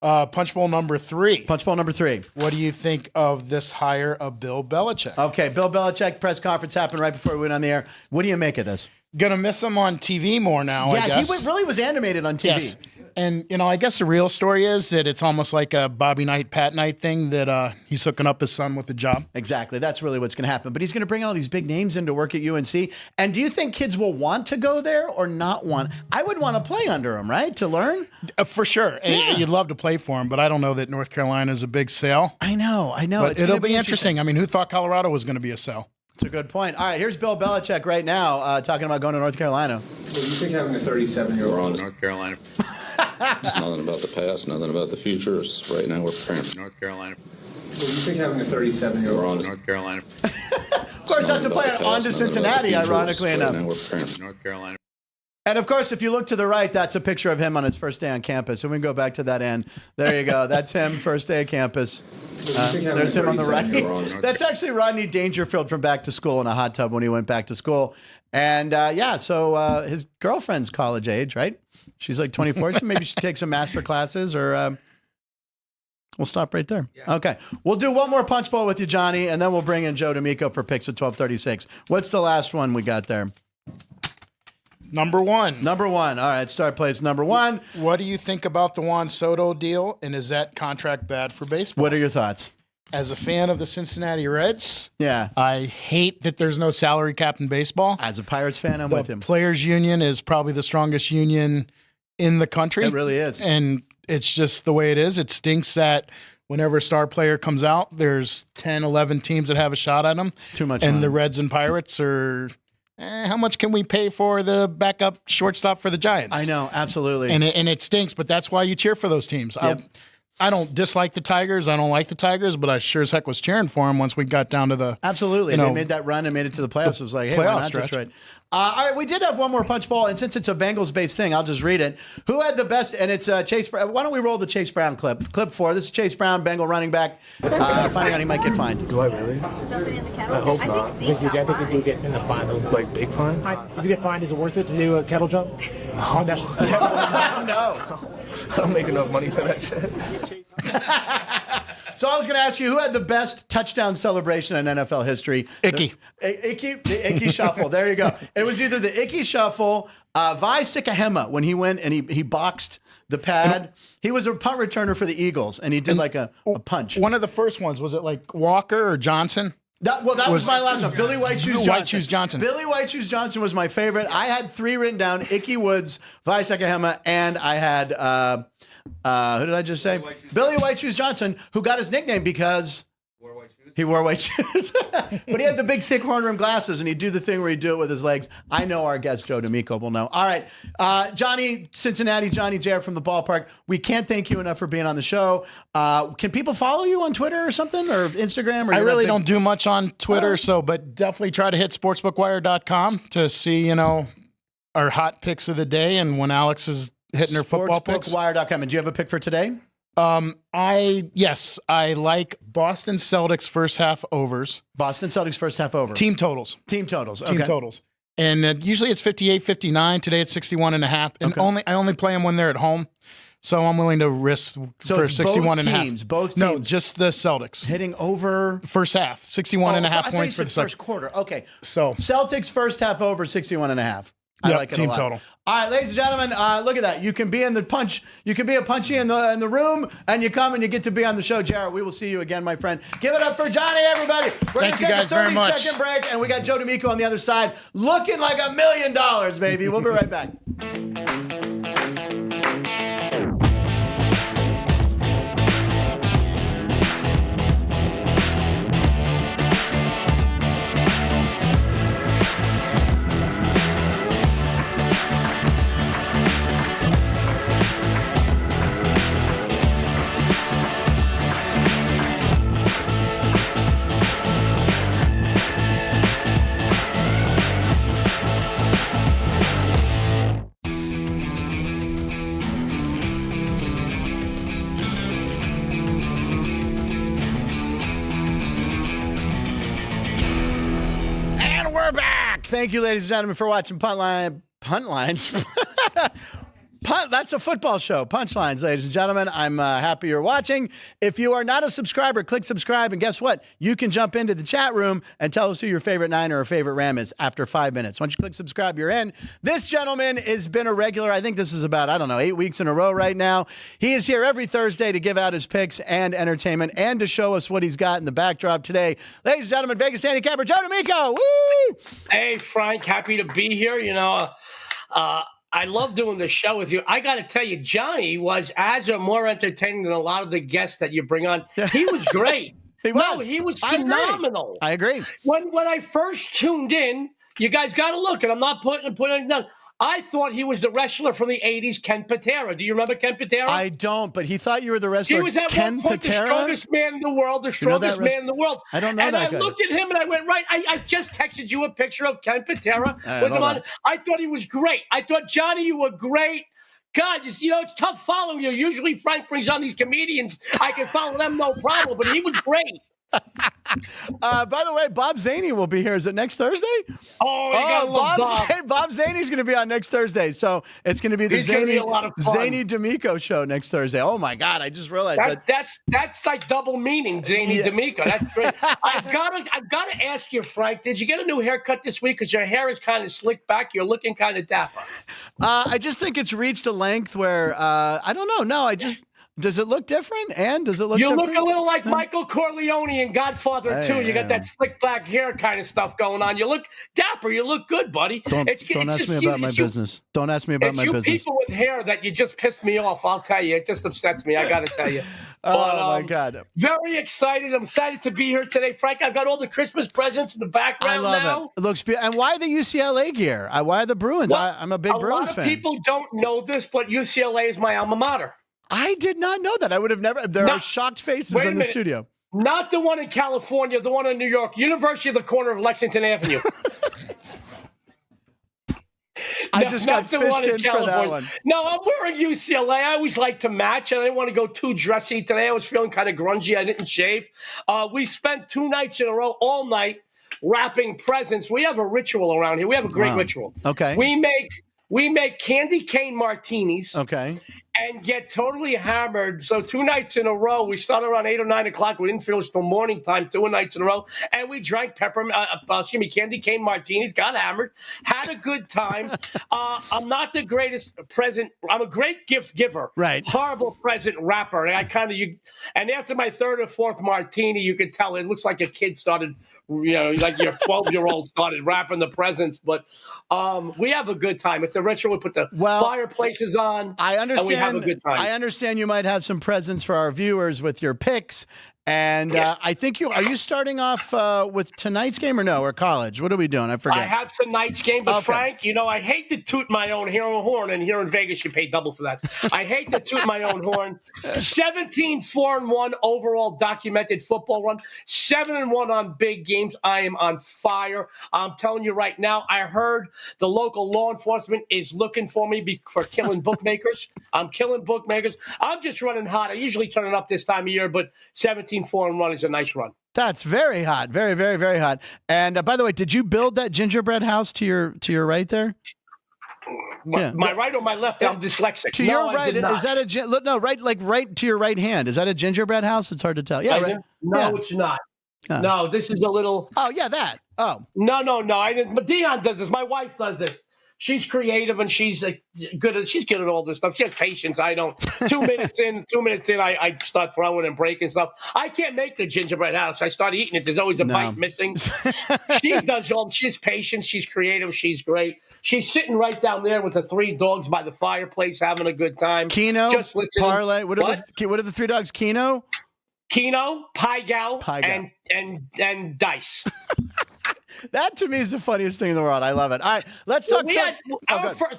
Punch bowl number 3. Punch bowl number 3. What do you think of this hire of Bill Belichick? Okay, Bill Belichick press conference happened right before we went on the air. What do you make of this? Gonna miss him on TV more now, I guess. Yeah, he really was animated on TV. Yes. And, I guess the real story is that it's almost like a Bobby Knight, Pat Knight thing that he's hooking up his son with a job. Exactly. That's really what's going to happen. But he's going to bring all these big names in to work at UNC. And do you think kids will want to go there or not want? I would want to play under him, right, to learn? For sure. Yeah. You'd love to play for him, but I don't know that North Carolina is a big sale. I know. But it'll be interesting. I mean, who thought Colorado was going to be a sale? That's a good point. All right, here's Bill Belichick right now talking about going to North Carolina. Well, you think having a 37-year-old in North Carolina? It's nothing about the past, nothing about the future. It's right now we're preparing for North Carolina. Well, you think having a 37-year-old in North Carolina? Of course, that's a play on to Cincinnati, ironically enough. Right now we're preparing for North Carolina. And of course, if you look to the right, that's a picture of him on his first day on campus. So we can go back to that end. There you go. That's him, first day of campus. There's him on the right. That's actually Rodney Dangerfield from Back to School in a hot tub when he went back to school. And so his girlfriend's college age, right? She's like 24. Maybe she takes some master classes or we'll stop right there. Yeah. Okay. We'll do one more punch bowl with you, Johnny, and then we'll bring in Joe D'Amico for picks at 12:36. What's the last one we got there? Number 1. Number 1. All right, start place number 1. What do you think about the Juan Soto deal, and is that contract bad for baseball? What are your thoughts? As a fan of the Cincinnati Reds, yeah, I hate that there's no salary cap in baseball. As a Pirates fan, I'm with him. The Players Union is probably the strongest union in the country. It really is. And it's just the way it is. It stinks that whenever a star player comes out, there's 10, 11 teams that have a shot at them. Too much And money. the Reds and Pirates are... how much can we pay for the backup shortstop for the Giants? I know, absolutely. And it stinks, but that's why you cheer for those teams. Yep. I don't dislike the Tigers. I don't like the Tigers, but I sure as heck was cheering for them once we got down to the absolutely. They made that run and made it to the playoffs. It was like, hey, why not Detroit? All right, we did have one more punch ball, and since it's a Bengals-based thing, I'll just read it. Who had the best? And it's Chase Brown. Why don't we roll the Chase Brown clip? Clip 4. This is Chase Brown, Bengal running back, finding out he might get fined. Do I really? I hope not. I think if you get in the final, like big fine. If you get fined, is it worth it to do a kettle jump? No. I don't make enough money for that shit. So I was going to ask you, who had the best touchdown celebration in NFL history? Icky. The Icky Shuffle. There you go. It was either the Icky Shuffle, Vi Sikahema, when he went and he boxed the pad. He was a punt returner for the Eagles, and he did like a punch. One of the first ones, was it like Walker or Johnson? That was my last one. Billy White Shoes Johnson. Billy White Shoes Johnson was my favorite. I had 3 written down: Icky Woods, Vi Sikahema, and I had who did I just say? Billy White Shoes Johnson, who got his nickname because he wore white shoes. But he had the big, thick horn rim glasses, and he'd do the thing where he'd do it with his legs. I know our guest, Joe D'Amico, will know. All right. Johnny, Cincinnati, Johnny J from the ballpark. We can't thank you enough for being on the show. Can people follow you on Twitter or something, or Instagram? Or I really don't do much on Twitter, but definitely try to hit sportsbookwire.com to see, our hot picks of the day and when Alex is hitting her football picks. Sportsbookwire.com. And do you have a pick for today? I like Boston Celtics first half overs. Boston Celtics first half over. Team totals. Okay. Team totals. And usually it's 58-59. Today it's 61.5. And I only play them when they're at home. So I'm willing to risk for 61.5. Both teams. No, just the Celtics. Hitting over first half. 61.5 points for the first quarter. Okay. So Celtics first half over 61.5. I like it team a lot. total. All right, ladies and gentlemen, look at that. You can be in the punch. You can be a Punchie in the room, and you come and you get to be on the show. Jared, we will see you again, my friend. Give it up for Johnny, everybody. We're going to take a 30-second break, and we got Joe D'Amico on the other side, looking like $1 million, baby. We'll be right back. Thank you, ladies and gentlemen, for watching Puntlines. That's a football show. Punchlines, ladies and gentlemen. I'm happy you're watching. If you are not a subscriber, click subscribe. And guess what? You can jump into the chat room and tell us who your favorite Niner or favorite Ram is after 5 minutes. Once you click subscribe, you're in. This gentleman has been a regular. I think this is about, 8 weeks in a row right now. He is here every Thursday to give out his picks and entertainment and to show us what he's got in the backdrop today. Ladies and gentlemen, Vegas handicapper Joe D'Amico. Woo! Hey, Frank. Happy to be here. I love doing the show with you. I got to tell you, Johnny was as or more entertaining than a lot of the guests that you bring on. He was great. He was phenomenal. I agree. When I first tuned in, you guys got to look, and I'm not putting it down. I thought he was the wrestler from the 80s, Ken Patera. Do you remember Ken Patera? I don't, but he thought you were the wrestler. He was at Ken one point Patera? the strongest man in the world, man in the world. I don't know and that I guy. looked at him and I went, right, I just texted you a picture of Ken Patera with him on. I thought he was great. I thought, Johnny, you were great. God, it's tough following you. Usually Frank brings on these comedians. I can follow them no problem, but he was great. By the way, Bob Zaney will be here. Is it next Thursday? Bob Zaney's going to be on next Thursday. So it's going to be the Zaney D'Amico show next Thursday. Oh my God! I just realized that's like double meaning, Zaney D'Amico. That's great. I've got to ask you, Frank. Did you get a new haircut this week? Because your hair is kind of slicked back. You're looking kind of dapper. I just think it's reached a length where I don't know. No, does it look different? And does it look different? You look a little like Michael Corleone in Godfather 2. You got that slick back hair kind of stuff going on. You look dapper. You look good, buddy. Don't ask me about my business. Don't ask me about my business. It's you people with hair that you just pissed me off. I'll tell you. It just upsets me. I got to tell you. My God. Very excited. I'm excited to be here today. Frank, I've got all the Christmas presents in the background now. I love it. It looks beautiful. And why the UCLA gear? Why the Bruins? Well, I'm a big Bruins fan. A lot of people don't know this, but UCLA is my alma mater. I did not know that. I would have never. There are shocked faces in the studio. Not the one in California, the one in New York, University of the corner of Lexington Avenue. I just got fished in for that one. No, I'm wearing UCLA. I always like to match. I didn't want to go too dressy today. I was feeling kind of grungy. I didn't shave. We spent 2 nights in a row, all night, wrapping presents. We have a ritual around here. We have a great ritual. Okay. We make candy cane martinis. Okay. And get totally hammered. So 2 nights in a row. We started around 8 or 9 o'clock. We didn't finish till morning time. 2 nights in a row, and we drank candy cane martinis. Got hammered. Had a good time. I'm not the greatest present. I'm a great gift giver. Right. Horrible present wrapper. And and after my 3rd or 4th martini, you could tell it looks like a kid started. Like your 12-year-old started wrapping the presents. But we have a good time. It's a ritual. We put the fireplaces on. I understand. And we have a good time. I understand you might have some presents for our viewers with your picks. And I think are you starting off with tonight's game or no, or college? What are we doing? I forget. I have tonight's game, but Frank, I hate to toot my own horn, and here in Vegas you pay double for that. I hate to toot my own horn. 17-4-1 overall documented football run. 7-1 on big games. I am on fire. I'm telling you right now, I heard the local law enforcement is looking for me for killing bookmakers. I'm killing bookmakers. I'm just running hot. I usually turn it up this time of year, but 17-4-1 is a nice run. That's very hot. Very, very, very hot. And by the way, did you build that gingerbread house to your right there? My right or my left? I'm dyslexic. To your right, is that right to your right hand? Is that a gingerbread house? It's hard to tell. Yeah, right. No, it's not. No, this is a little. Oh yeah, that. Oh no. I didn't. But Dion does this. My wife does this. She's creative and she's good at all this stuff. She has patience. I don't. 2 minutes in, I start throwing and breaking stuff. I can't make the gingerbread house. I start eating it. There's always a bite missing. She does all. She's patient. She's creative. She's great. She's sitting right down there with the 3 dogs by the fireplace, having a good time. Keno, just listening. Parlay. What are the 3 dogs? Keno, Pie Gal, and Dice. That to me is the funniest thing in the world. I love it. All right, let's talk.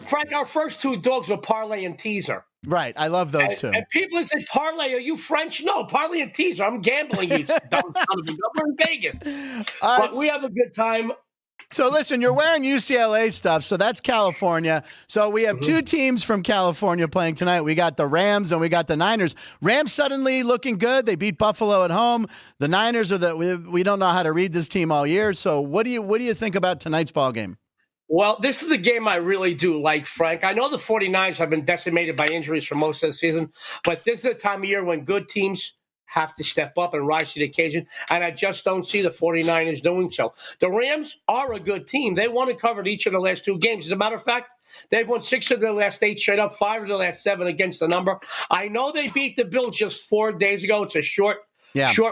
Frank, our first 2 dogs were Parlay and Teaser. Right, I love those two. And people say, Parlay, are you French? No, Parlay and Teaser. I'm gambling, you dumb son of a gun. We're in Vegas. But we have a good time. So listen, you're wearing UCLA stuff, so that's California. So we have 2 teams from California playing tonight. We got the Rams and we got the Niners. Rams suddenly looking good. They beat Buffalo at home. The Niners are we don't know how to read this team all year. So what do you think about tonight's ball game? Well, this is a game I really do like, Frank. I know the 49ers have been decimated by injuries for most of the season, but this is the time of year when good teams have to step up and rise to the occasion, and I just don't see the 49ers doing so. The Rams are a good team. They won and covered each of the last 2 games. As a matter of fact, they've won 6 of their last 8 straight up, 5 of the last 7 against the number. I know they beat the Bills just 4 days ago. It's a short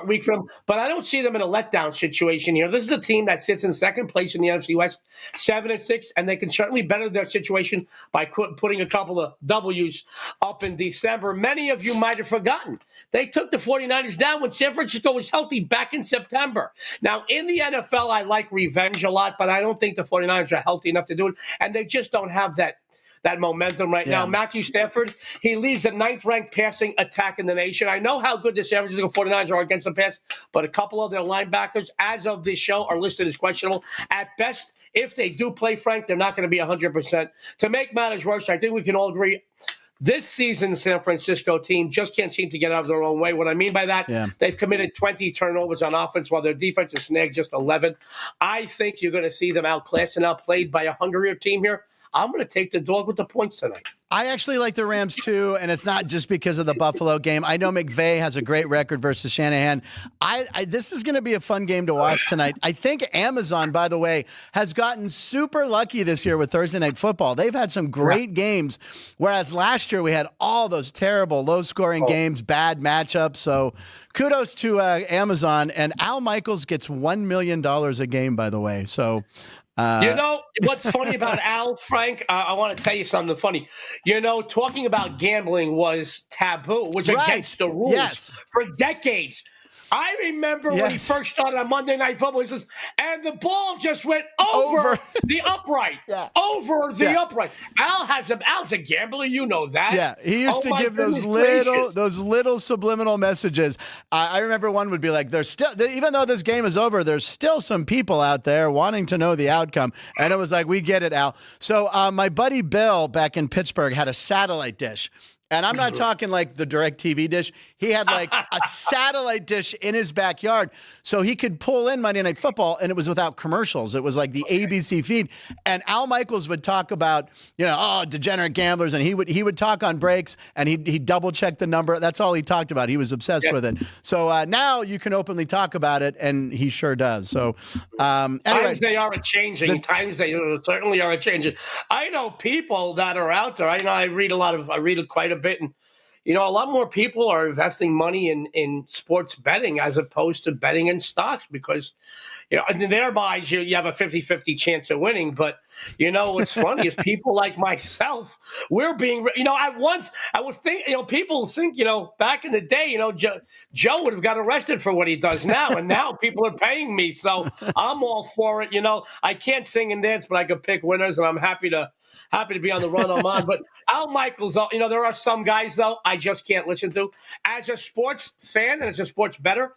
week for them, but I don't see them in a letdown situation here. This is a team that sits in 2nd place in the NFC West, 7-6, and they can certainly better their situation by putting a couple of W's up in December. Many of you might have forgotten. They took the 49ers down when San Francisco was healthy back in September. Now, in the NFL, I like revenge a lot, but I don't think the 49ers are healthy enough to do it, and they just don't have that momentum right now. Matthew Stafford, he leads the 9th-ranked passing attack in the nation. I know how good the San Francisco 49ers are against the pass, but a couple of their linebackers, as of this show, are listed as questionable. At best, if they do play, Frank, they're not going to be 100%. To make matters worse, I think we can all agree, this season's San Francisco team just can't seem to get out of their own way. What I mean by that, they've committed 20 turnovers on offense while their defense has snagged just 11. I think you're going to see them outclassed and outplayed by a hungrier team here. I'm going to take the dog with the points tonight. I actually like the Rams too, and it's not just because of the Buffalo game. I know McVay has a great record versus Shanahan. This is going to be a fun game to watch tonight. I think Amazon, by the way, has gotten super lucky this year with Thursday Night Football. They've had some great games, whereas last year we had all those terrible, low-scoring games, bad matchups. So kudos to Amazon. And Al Michaels gets $1 million a game, by the way. So you know what's funny about Al, Frank? I want to tell you something funny. You know, talking about gambling was taboo, was against the rules for decades. I remember when he first started on Monday Night Football, he says, and the ball just went over the upright. Over the upright. Al's a gambler, you know that. Yeah, he used to give those little subliminal messages. I remember one would be like, "There's still, even though this game is over, there's still some people out there wanting to know the outcome." And it was like, "We get it, Al." So my buddy Bill back in Pittsburgh had a satellite dish. And I'm not talking like the DirecTV dish. He had like a satellite dish in his backyard so he could pull in Monday Night Football, and it was without commercials. It was like the ABC feed. And Al Michaels would talk about, degenerate gamblers, and he would talk on breaks, and he'd double check the number. That's all he talked about. He was obsessed with it. So now you can openly talk about it, and he sure does. So anyway. Times they are a-changing. Times they certainly are a-changing. I know people that are out there. I read quite a bit, and a lot more people are investing money in sports betting as opposed to betting in stocks because in their minds you have a 50-50 chance of winning. But what's funny is people like myself, we're being at once I would think people think back in the day Joe would have got arrested for what he does now, and now people are paying me, so I'm all for it. I can't sing and dance, but I could pick winners, and I'm happy to be on the run I'm on. But Al Michaels, there are some guys, though, I just can't listen to. As a sports fan and as a sports bettor,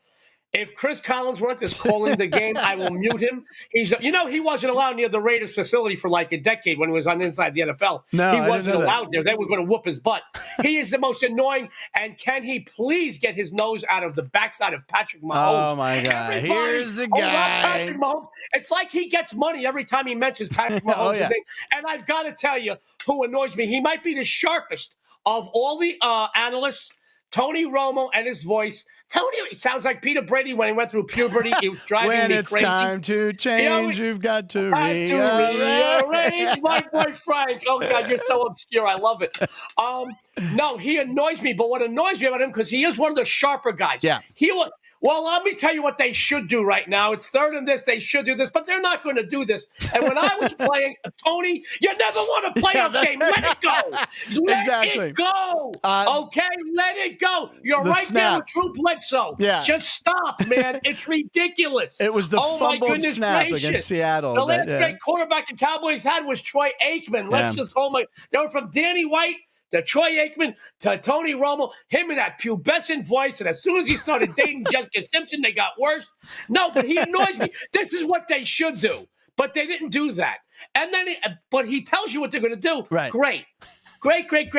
if Chris Collinsworth is calling the game, I will mute him. He wasn't allowed near the Raiders facility for like a decade when he was on inside the NFL. No, he wasn't allowed there. They were going to whoop his butt. He is the most annoying. And can he please get his nose out of the backside of Patrick Mahomes? Oh, my God. Here's the guy. Patrick Mahomes. It's like he gets money every time he mentions Patrick Mahomes. And I've got to tell you who annoys me. He might be the sharpest of all the analysts. Tony Romo and his voice. Tony, it sounds like Peter Brady when he went through puberty. He was driving me crazy. When it's time to change, you've got to rearrange. My boy Frank. Oh, God, you're so obscure. I love it. No, he annoys me. But what annoys me about him, because he is one of the sharper guys. Yeah. Well, let me tell you what they should do right now. It's third and this. They should do this, but they're not going to do this. And when I was playing, Tony, you never want to play a game. Let it go. Let it go. Okay? Let it go. You're right there with Drew Bledsoe. Yeah. Just stop, man. It's ridiculous. It was the fumbled snap against Seattle. The last great quarterback the Cowboys had was Troy Aikman. They were from Danny White to Troy Aikman, to Tony Romo, him in that pubescent voice, and as soon as he started dating Jessica Simpson, they got worse. No, but he annoys me. This is what they should do, but they didn't do that. And then, but he tells you what they're going to do. Right. Great.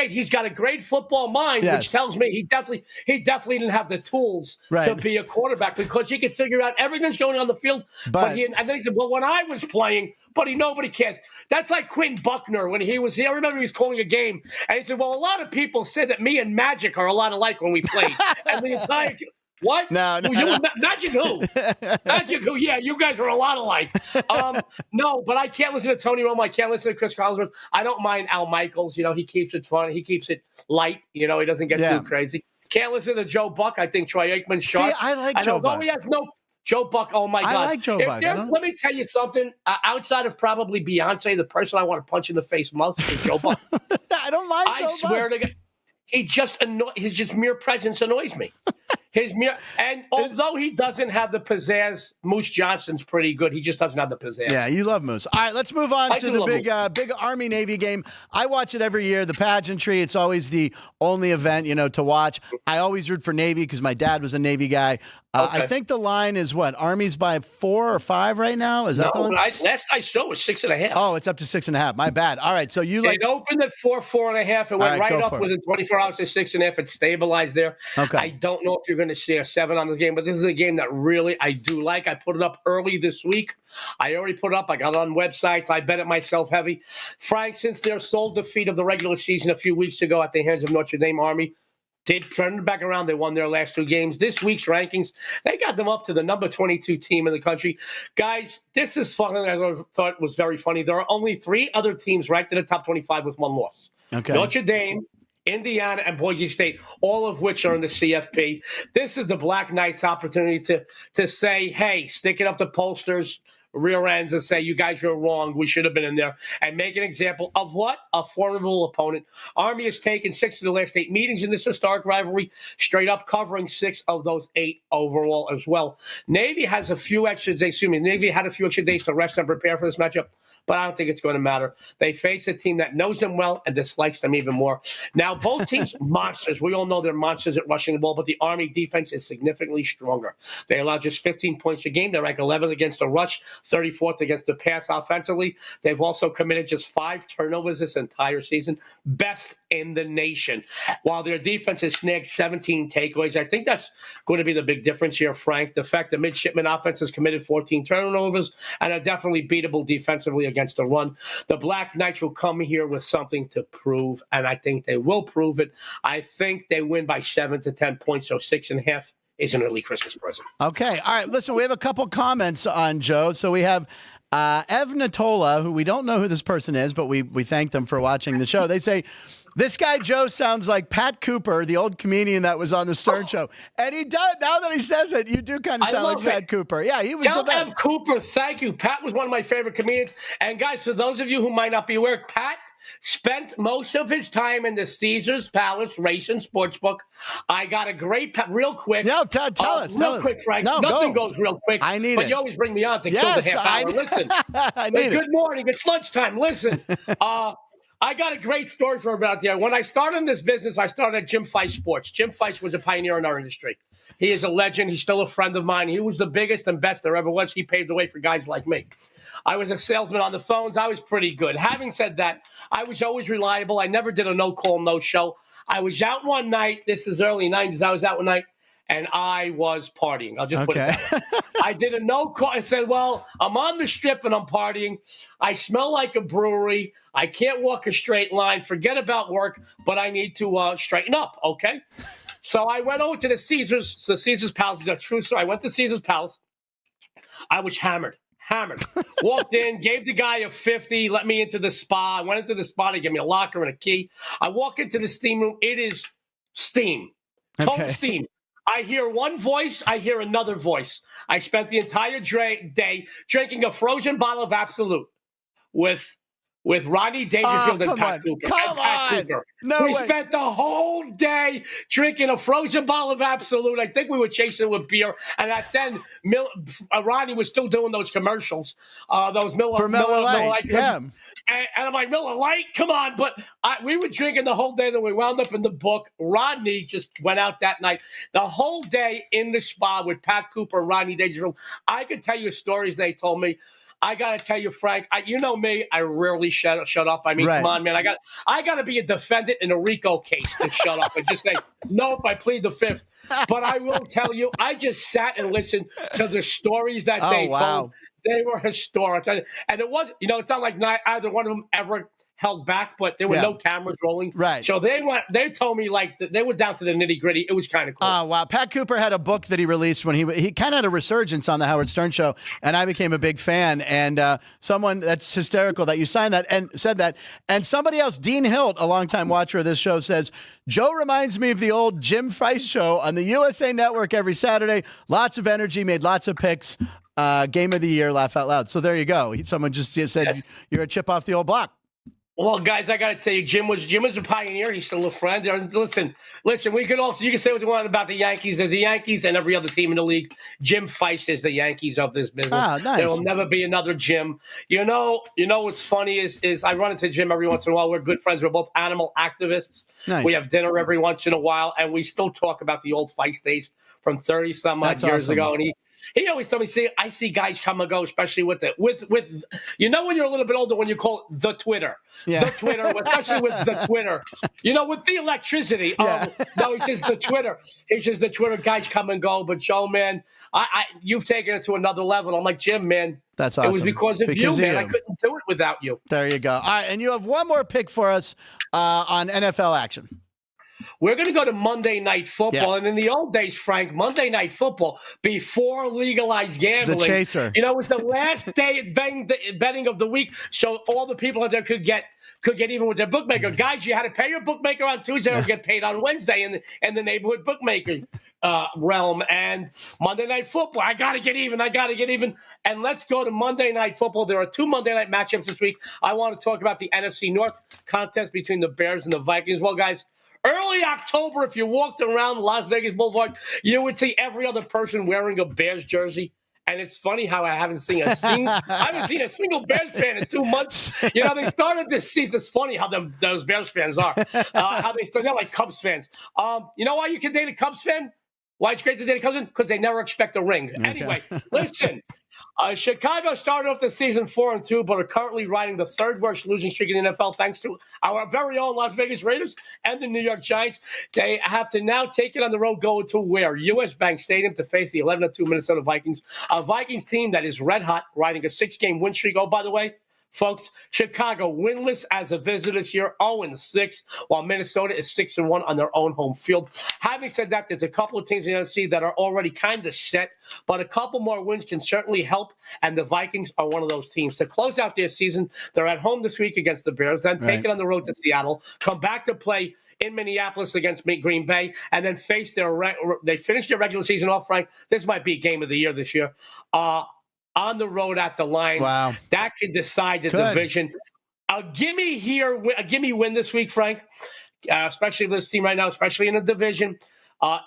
He's got a great football mind, which tells me he definitely didn't have the tools to be a quarterback because he could figure out everything's going on the field. And then he said, well, when I was playing, buddy, nobody cares. That's like Quinn Buckner when he was here. I remember he was calling a game, and he said, well, a lot of people said that me and Magic are a lot alike when we played. And the entire what? No. Magic who? Magic who? Yeah, you guys are a lot alike. No, but I can't listen to Tony Romo. I can't listen to Chris Collinsworth. I don't mind Al Michaels. He keeps it fun. He keeps it light. He doesn't get too crazy. Can't listen to Joe Buck. I think Troy Aikman's sharp. See, I like Joe Buck. He has no Joe Buck. Oh my God! I like Joe Buck. Let me tell you something. Outside of probably Beyonce, the person I want to punch in the face most is Joe Buck. I don't mind Joe Buck. I swear to God, his mere presence annoys me. And although he doesn't have the pizzazz, Moose Johnson's pretty good. He just doesn't have the pizzazz. Yeah, you love Moose. All right, let's move on to the big Army-Navy game. I watch it every year, the pageantry. It's always the only event, to watch. I always root for Navy because my dad was a Navy guy. I think the line is what? Army's by 4 or 5 right now? Is that the line? Last I saw was 6.5. Oh, it's up to 6.5. My bad. All right, so it opened at 4.5. It went right up within 24 hours to 6.5. It stabilized there. Okay. I don't know if you're going to see a 7 on this game, but this is a game that really I do like. I put it up early this week. I already put it up. I got it on websites. I bet it myself heavy. Frank, since their sole defeat of the regular season a few weeks ago at the hands of Notre Dame Army, they turned back around. They won their last 2 games. This week's rankings, they got them up to the number 22 team in the country. Guys, this is something I thought was very funny. There are only 3 other teams ranked in the top 25 with 1 loss. Okay. Notre Dame, Indiana, and Boise State, all of which are in the CFP. This is the Black Knights' opportunity to say, hey, stick it up the posters, rear ends and say, you guys are wrong. We should have been in there. And make an example of what? A formidable opponent. Army has taken 6 of the last 8 meetings in this historic rivalry, straight up covering 6 of those 8 overall as well. Navy has a few extra days. Navy had a few extra days to rest and prepare for this matchup, but I don't think it's going to matter. They face a team that knows them well and dislikes them even more. Now, both teams, monsters. We all know they're monsters at rushing the ball, but the Army defense is significantly stronger. They allow just 15 points a game. They rank 11th against the rush, 34th against the pass offensively. They've also committed just 5 turnovers this entire season, best in the nation, while their defense has snagged 17 takeaways. I think that's going to be the big difference here, Frank. The fact the midshipman offense has committed 14 turnovers and are definitely beatable defensively against the run. The Black Knights will come here with something to prove, and I think they will prove it. I think they win by 7 to 10 points, so 6.5 is an early Christmas present. Okay. All right. Listen, we have a couple comments on Joe. So we have Ev Natola, who we don't know who this person is, but we thank them for watching the show. They say, this guy, Joe, sounds like Pat Cooper, the old comedian that was on the Stern Show. And he does. Now that he says it, you do kind of sound like Pat Cooper. Yeah, he was Tell the best. Ev Cooper, thank you. Pat was one of my favorite comedians. And, guys, for those of you who might not be aware, Pat spent most of his time in the Caesars Palace Race and Sportsbook. I got a great, real quick. No, tell us. Real quick, Frank. No, Nothing goes real quick. I need but it. you always bring me on to kill the half hour. Listen. I need Good morning. It's lunchtime. Listen. I got a great story for about there. When I started in this business, I started at Jim Fice Sports. Jim Fice was a pioneer in our industry. He is a legend. He's still a friend of mine. He was the biggest and best there ever was. He paved the way for guys like me. I was a salesman on the phones. I was pretty good. Having said that, I was always reliable. I never did a no-call, no-show. I was out one night. This is early 90s. I was out one night, and I was partying. I'll just put it that way. I did a no-call. I said, well, I'm on the strip, and I'm partying. I smell like a brewery. I can't walk a straight line. Forget about work, but I need to straighten up, okay? So I went over to the Caesars Palace. That's true. So I went to Caesars Palace. I was hammered. Walked in, gave the guy a 50, let me into the spa. I went into the spa. They gave me a locker and a key. I walk into the steam room. It is steam. Total steam. I hear one voice. I hear another voice. I spent the entire day drinking a frozen bottle of Absolute with Rodney Dangerfield and Pat Cooper. We spent the whole day drinking a frozen bottle of Absolute. I think we were chasing it with beer. And then Rodney was still doing those commercials, those Miller Lite. Yeah. And I'm like, Miller Lite? Come on. But we were drinking the whole day. Then we wound up in the book. Rodney just went out that night. The whole day in the spa with Pat Cooper and Rodney Dangerfield. I could tell you stories they told me. I got to tell you, Frank, you know me, I rarely shut up. I mean, Come on, man. I got to be a defendant in a RICO case to shut up and just say, nope, I plead the fifth. But I will tell you, I just sat and listened to the stories that they told. They were historic. And it was, it's not like either one of them ever held back, but there were no cameras rolling. Right. So they told me like they were down to the nitty gritty. It was kind of cool. Oh, wow. Pat Cooper had a book that he released when he kind of had a resurgence on the Howard Stern Show, and I became a big fan. And someone that's hysterical that you signed that and said that. And somebody else, Dean Hilt, a longtime watcher of this show, says, Joe reminds me of the old Jim Fice show on the USA Network every Saturday. Lots of energy, made lots of picks. Game of the year, laugh out loud. So there you go. Someone just said you're a chip off the old block. Well, guys, I got to tell you, Jim was a pioneer. He's still a friend. Listen. You can say what you want about the Yankees. There's the Yankees and every other team in the league. Jim Fice is the Yankees of this business. Ah, nice. There will never be another Jim. You know what's funny is I run into Jim every once in a while. We're good friends. We're both animal activists. Nice. We have dinner every once in a while, and we still talk about the old Fice days from 30 some odd years ago. And he always told me, I see guys come and go, especially with when you're a little bit older, when you call it the Twitter. Yeah. The Twitter, especially with the Twitter. With the electricity. Yeah. No, he says the Twitter. He says the Twitter guys come and go. But Joe, man, you've taken it to another level. I'm like, Jim, man. That's awesome. It was because of you, man. I couldn't do it without you. There you go. All right, and you have one more pick for us on NFL action. We're going to go to Monday Night Football. And in the old days, Frank, Monday Night Football, before legalized gambling, the chaser. It was the last day at betting of the week, so all the people out there could get even with their bookmaker. Guys, you had to pay your bookmaker on Tuesday or get paid on Wednesday in the neighborhood bookmaker. realm and Monday Night Football. I got to get even. And let's go to Monday Night Football. There are 2 Monday night matchups this week. I want to talk about the NFC North contest between the Bears and the Vikings. Well, guys, early October, if you walked around Las Vegas Boulevard, you would see every other person wearing a Bears jersey. And it's funny how I haven't seen a single Bears fan in 2 months. You know, they started this season. It's funny how those Bears fans are. How they started like Cubs fans. You know why you can date a Cubs fan? Why it's great to date a Cubs fan? Because they never expect a ring. Okay. Anyway, listen. Chicago started off the season 4-2, but are currently riding the third worst losing streak in the NFL thanks to our very own Las Vegas Raiders and the New York Giants. They have to now take it on the road, going to where? US Bank Stadium to face the 11-2 Minnesota Vikings, a Vikings team that is red hot, riding a 6-game win streak. Oh, by the way, folks, Chicago winless as a visitor this year, 0-6, while Minnesota is 6-1 on their own home field. Having said that, there's a couple of teams in the NFC that are already kind of set, but a couple more wins can certainly help, and the Vikings are one of those teams. To close out their season, they're at home this week against the Bears, then take it on the road to Seattle, come back to play in Minneapolis against Green Bay, and then face they finish their regular season off, Frank. This might be game of the year this year. On the road at the Lions. Wow. That could decide the division. A gimme win this week, Frank, especially this team right now, especially in the division.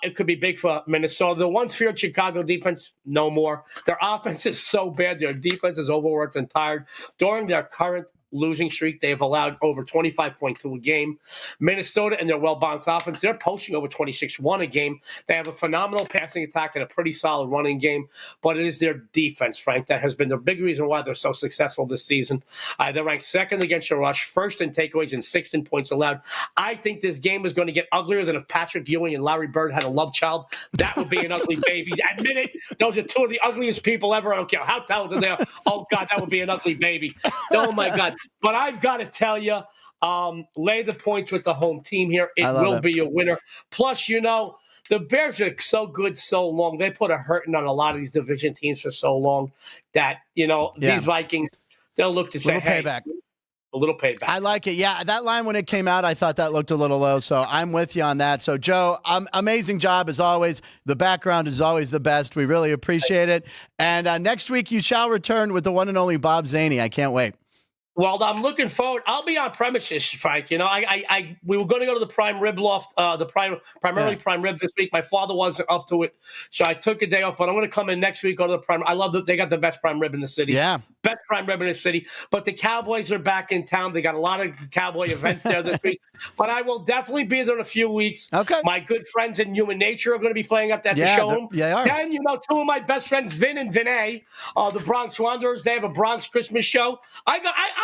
It could be big for Minnesota. The once feared Chicago defense, no more. Their offense is so bad. Their defense is overworked and tired. During their current losing streak, they have allowed over 25.2 a game. Minnesota and their well-balanced offense, they're posting over 26-1 a game. They have a phenomenal passing attack and a pretty solid running game, but it is their defense, Frank, that has been the big reason why they're so successful this season. They're ranked second against the rush, first in takeaways, and sixth in points allowed. I think this game is going to get uglier than if Patrick Ewing and Larry Bird had a love child. That would be an ugly baby. Admit it. Those are two of the ugliest people ever. I don't care how talented they are. Oh, God, that would be an ugly baby. Oh, my God. But I've got to tell you, lay the points with the home team here. It will be a winner. Plus, you know, the Bears are so good so long. They put a hurting on a lot of these division teams for so long that, you know, these Vikings, they'll look to say, hey, payback. A little payback. I like it. Yeah, that line when it came out, I thought that looked a little low, so I'm with you on that. So, Joe, amazing job as always. The background is always the best. We really appreciate it. And next week you shall return with the one and only Bob Zaney. I can't wait. Well, I'm looking forward. I'll be on premises, Frank. You know, we were going to go to the Prime Rib Loft, primarily Prime Rib this week. My father wasn't up to it, so I took a day off. But I'm going to come in next week, go to the Prime. I love that they got the best Prime Rib in the city. Yeah, best Prime Rib in the city. But the Cowboys are back in town. They got a lot of Cowboy events there this week. But I will definitely be there in a few weeks. Okay. My good friends in Human Nature are going to be playing at the showroom. They are. Then, you know, two of my best friends, Vin and Vinay, the Bronx Wanderers. They have a Bronx Christmas show.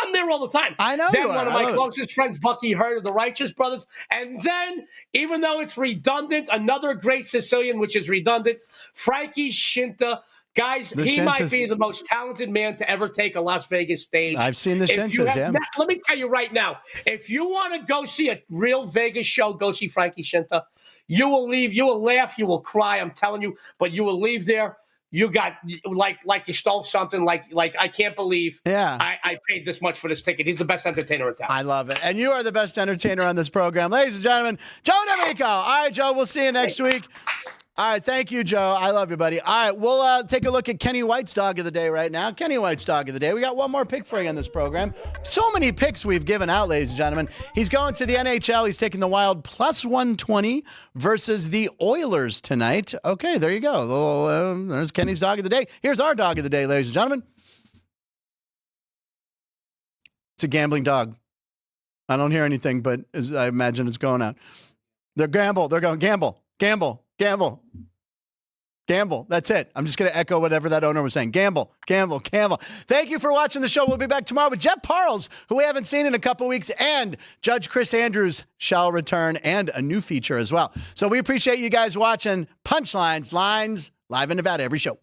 I'm there all the time. I know. Then one of my closest friends, Bucky Hurt of the Righteous Brothers. And then, even though it's redundant, another great Sicilian, which is redundant, Frankie Scinta. Guys, he might be the most talented man to ever take a Las Vegas stage. I've seen the Scintas, yeah. Let me tell you right now, if you want to go see a real Vegas show, go see Frankie Scinta. You will leave. You will laugh. You will cry. I'm telling you. But you will leave there. You got like you stole something. Like I can't believe I paid this much for this ticket. He's the best entertainer in town. I love it. And you are the best entertainer on this program. Ladies and gentlemen, Joe D'Amico. All right, Joe, we'll see you next week. All right, thank you, Joe. I love you, buddy. All right, we'll take a look at Kenny White's dog of the day right now. Kenny White's dog of the day. We got one more pick for you on this program. So many picks we've given out, ladies and gentlemen. He's going to the NHL. He's taking the Wild plus 120 versus the Oilers tonight. Okay, there you go. There's Kenny's dog of the day. Here's our dog of the day, ladies and gentlemen. It's a gambling dog. I don't hear anything, but I imagine it's going out. They're gamble. They're going gamble, gamble. Gamble. Gamble. That's it. I'm just going to echo whatever that owner was saying. Gamble. Gamble. Gamble. Thank you for watching the show. We'll be back tomorrow with Jeff Parles, who we haven't seen in a couple weeks, and Judge Chris Andrews shall return, and a new feature as well. So we appreciate you guys watching Punchlines, Lines, live in Nevada, every show.